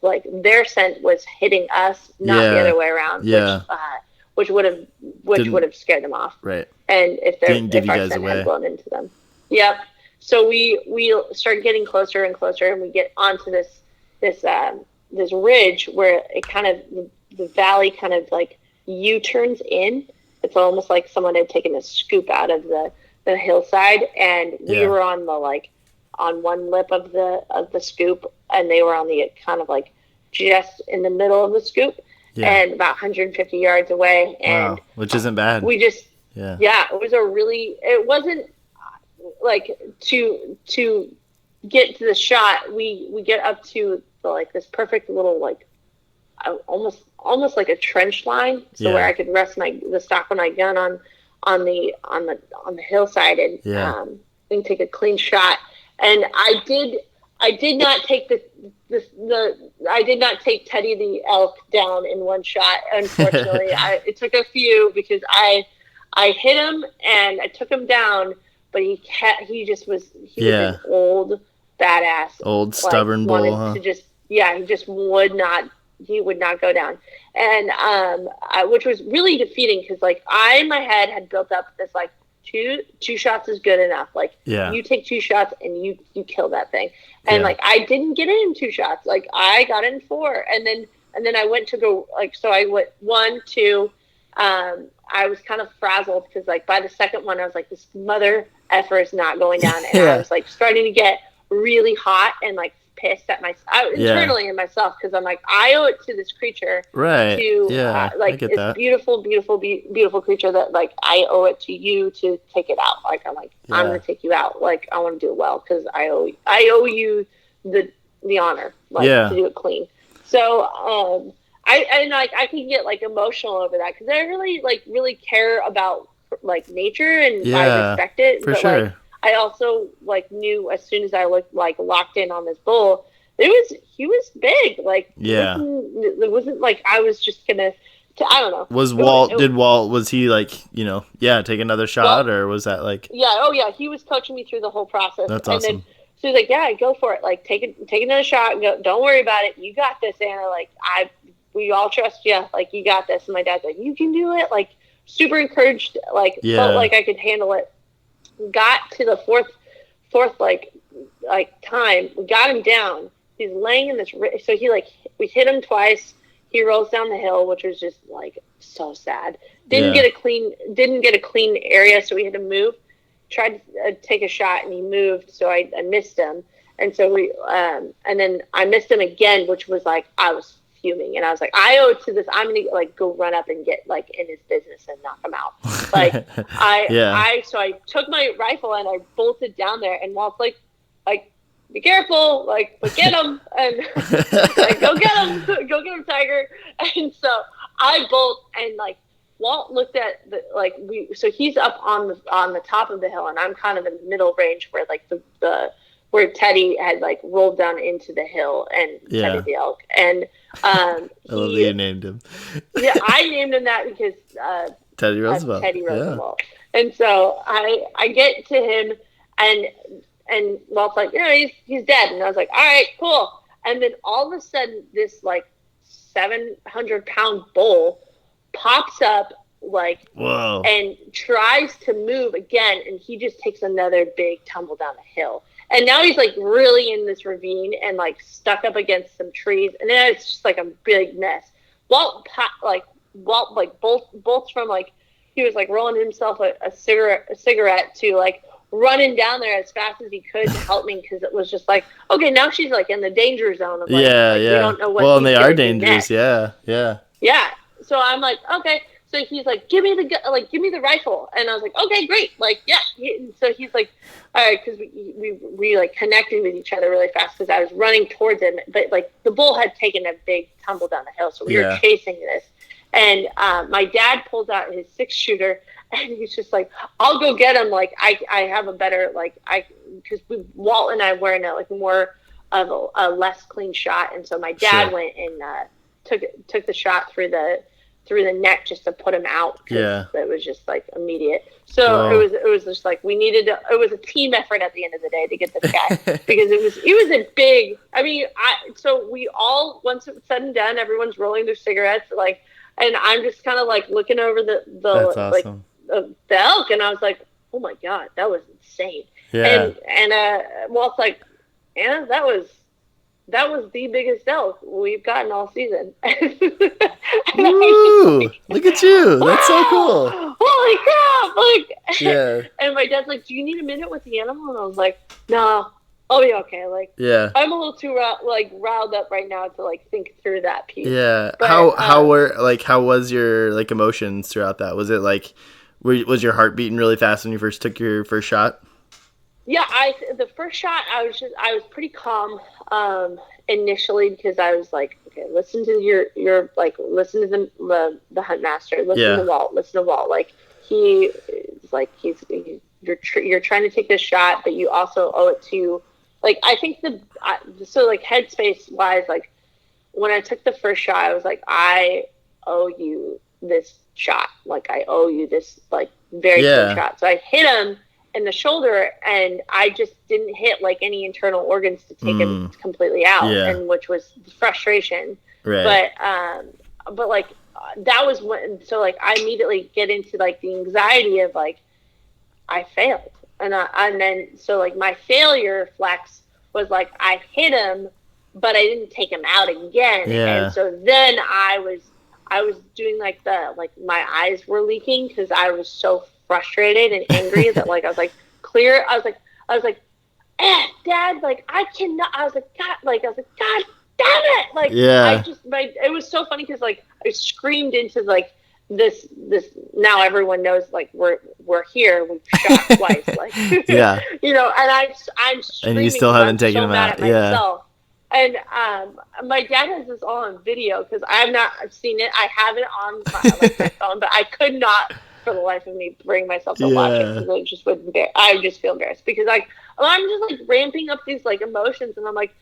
their scent was hitting us, not the other way around. Which would have scared them off. Right. And if our scent had blown into them. Yep. So we start getting closer and closer, and we get onto this ridge where it kind of, the valley kind of like U-turns in. It's almost like someone had taken a scoop out of the hillside, and we were on the on one lip of the scoop, and they were on the kind of like just in the middle of the scoop and about 150 yards away. And which isn't bad. We just, it wasn't like to get to the shot. We get up to this perfect little, like, almost like a trench line. So where I could rest the stock of my gun on the hillside and take a clean shot. And I did not take I did not take Teddy the elk down in one shot. Unfortunately, it took a few because I hit him and I took him down, but he was an old badass, old stubborn bull. Huh? He would not go down, and which was really defeating because I in my head had built up this two shots is good enough. You take 2 shots and you kill that thing. And I didn't get it in 2 shots. I got it in 4. And then I went to go, so I went 1, 2. I was kind of frazzled because by the second one I was like, this mother effer is not going down. And I was starting to get really hot and pissed at internally in myself because I'm I owe it to this creature to this beautiful creature that I owe it to you to take it out. I'm gonna take you out. I want to do it well because I owe you the honor to do it clean. So I can get like emotional over that because I really care about like nature and I respect it. For but sure. like I also like knew as soon as I locked in on this bull, he was big. Like it wasn't like I was just gonna. I don't know. Was he like, take another shot or was that like? Yeah. Oh yeah. He was coaching me through the whole process. That's awesome. Then, so he's like, yeah, go for it. Like take another shot. Go, don't worry about it. You got this, Anna. Like we all trust you. Like you got this. And my dad's like, you can do it. Like super encouraged. Like felt like I could handle it. Got to the fourth like time. We got him down. He's laying in this. So we hit him twice. He rolls down the hill, which was just like so sad. Didn't get a clean area, so we had to move. Tried to take a shot, and he moved, so I missed him. And so and then I missed him again, which was like I was fuming, and I was like, I owe it to this. I'm gonna like go run up and get like in his business and knock him out. Like so I took my rifle and I bolted down there, and Walt's like. Be careful, but get him, and go get him, Tiger. And so I bolt, and Walt looked at so he's up on the top of the hill, and I'm kind of in the middle range where where Teddy had rolled down into the hill and Teddy the elk, and I love that you named him. Yeah, I named him that because Teddy Roosevelt. And so I get to him and Walt's like, he's dead. And I was like, all right, cool. And then all of a sudden, this 700-pound bull pops up whoa, and tries to move again. And he just takes another big tumble down the hill. And now he's really in this ravine and stuck up against some trees. And then it's just a big mess. Walt bolts from he was rolling himself a cigarette to running down there as fast as he could to help me because it was just okay, now she's in the danger zone of we don't know what. Well, and they are dangerous. Yeah. So I'm like, okay. So he's like, give me the rifle, and I was like, okay, great. So he's like, all right, because we connected with each other really fast because I was running towards him, but the bull had taken a big tumble down the hill, so we were chasing this, and my dad pulls out his 6-shooter. And he's just like, I'll go get him. I have a better, because Walt and I were in a more of a less clean shot. And so my dad went and took the shot through the neck just to put him out. Yeah. It was just immediate. So it was just it was a team effort at the end of the day to get this guy because he was a big, so we all, once it's said and done, everyone's rolling their cigarettes, and I'm just kind of looking over That's awesome. The elk, and I was like, oh my god, that was insane. Yeah. And Walt's like, Anna, that was the biggest elk we've gotten all season. Ooh, look at you. That's so cool. Holy crap. Yeah. And my dad's like, do you need a minute with the animal? And I was like, no, I'll be okay. Like, yeah, I'm a little too riled up right now to like think through that piece. Yeah. But, how was your like emotions throughout that? Was it like, was your heart beating really fast when you first took your first shot? Yeah, the first shot I was pretty calm initially, because I was like, okay, listen to your like, listen to the hunt master, listen to Walt, like you're trying to take this shot, but you also owe it to, like, I think so like headspace wise, like when I took the first shot, I was like, I owe you this shot, like I owe you this like very good shot. So I hit him in the shoulder, and I just didn't hit like any internal organs to take him completely out, and which was frustration. Right. But like that was when, so like I immediately get into like the anxiety of like I failed, and then so like my failure flex was like I hit him, but I didn't take him out again, and so then I was doing like my eyes were leaking because I was so frustrated and angry that like I was like Dad, like I cannot, I was like God damn it, like it was so funny because like I screamed into like this now everyone knows like we're here, we've shot twice, like you know, and I'm screaming, and you still haven't taken him out. And my dad has this all on video because I've seen it. I have it on my phone, but I could not for the life of me bring myself to watch it because it just would I just feel embarrassed because like I'm just like ramping up these like emotions, and I'm like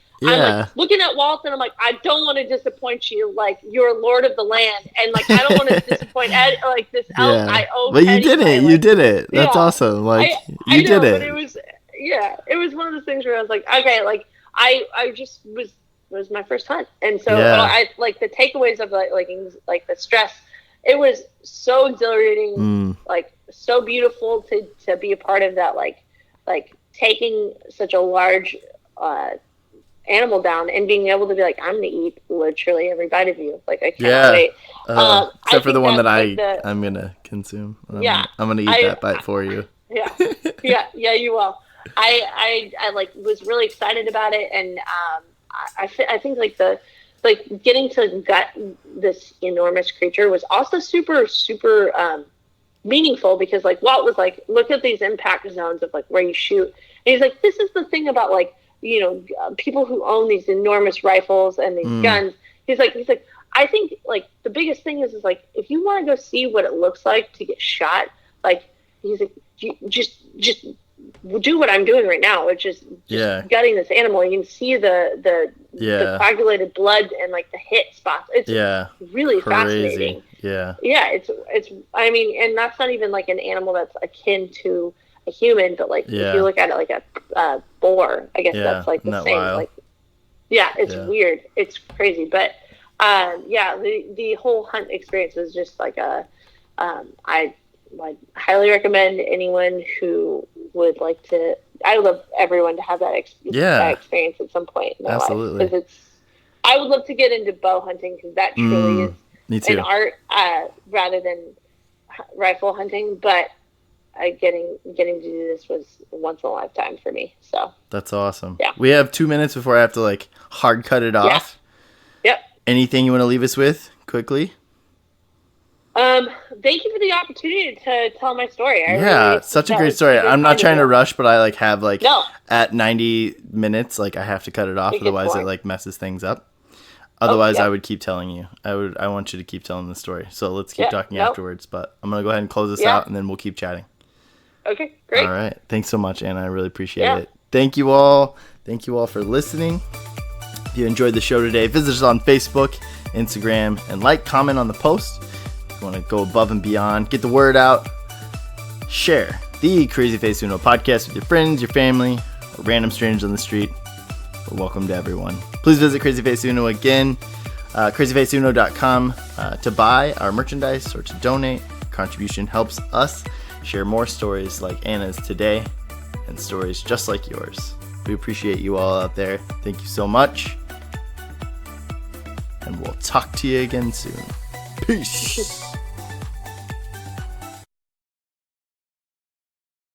looking at Walt, and I'm like, I don't want to disappoint you, like you're Lord of the Land, and like I don't want to disappoint Ed, like this elf. I owe. But you did it. You did it. That's awesome. Like you did it. But it was one of those things where I was like, okay, like I just was my first hunt, and so I like the takeaways of like the stress. It was so exhilarating, like so beautiful to be a part of that, like taking such a large animal down and being able to be like, I'm gonna eat literally every bite of you. Like I can't wait. Except for the one that I'm gonna consume. I'm gonna eat that bite for you. Yeah, you will. I like was really excited about it, and I think like getting to gut this enormous creature was also super meaningful because like Walt was like, look at these impact zones of like where you shoot, and he's like, this is the thing about like, you know, people who own these enormous rifles and these guns. He's like I think like the biggest thing is like if you want to go see what it looks like to get shot, like he's like just do what I'm doing right now, which is just gutting this animal. You can see the coagulated blood and like the hit spots. It's really fascinating. It's I mean, and that's not even like an animal that's akin to a human, but like if you look at it like a boar, I guess that's like the same. Wild? Like it's weird. It's crazy, but the whole hunt experience was just like I highly recommend anyone who would like to. I would love everyone to have that experience at some point in their life, because I would love to get into bow hunting because that truly is an art rather than rifle hunting. But getting to do this was once in a lifetime for me. So that's awesome. Yeah, we have 2 minutes before I have to like hard cut it off. Yep. Anything you want to leave us with quickly? Thank you for the opportunity to tell my story. Such a great story. I'm not trying to rush, but I like have like at 90 minutes, like I have to cut it off. Otherwise it like messes things up. Otherwise I would keep telling you. I want you to keep telling the story. So let's keep talking afterwards, but I'm going to go ahead and close this out and then we'll keep chatting. Okay, great. All right. Thanks so much, Anna. I really appreciate it. Thank you all. Thank you all for listening. If you enjoyed the show today, visit us on Facebook, Instagram, and like, comment on the post. Want to go above and beyond, get the word out, share the CrazyFaceUno podcast with your friends, your family, or random strangers on the street. We're welcome to everyone. Please visit CrazyFaceUno again, crazyfaceuno.com to buy our merchandise or to donate. Contribution helps us share more stories like Anna's today and stories just like yours. We appreciate you all out there. Thank you so much, and we'll talk to you again soon. Peace.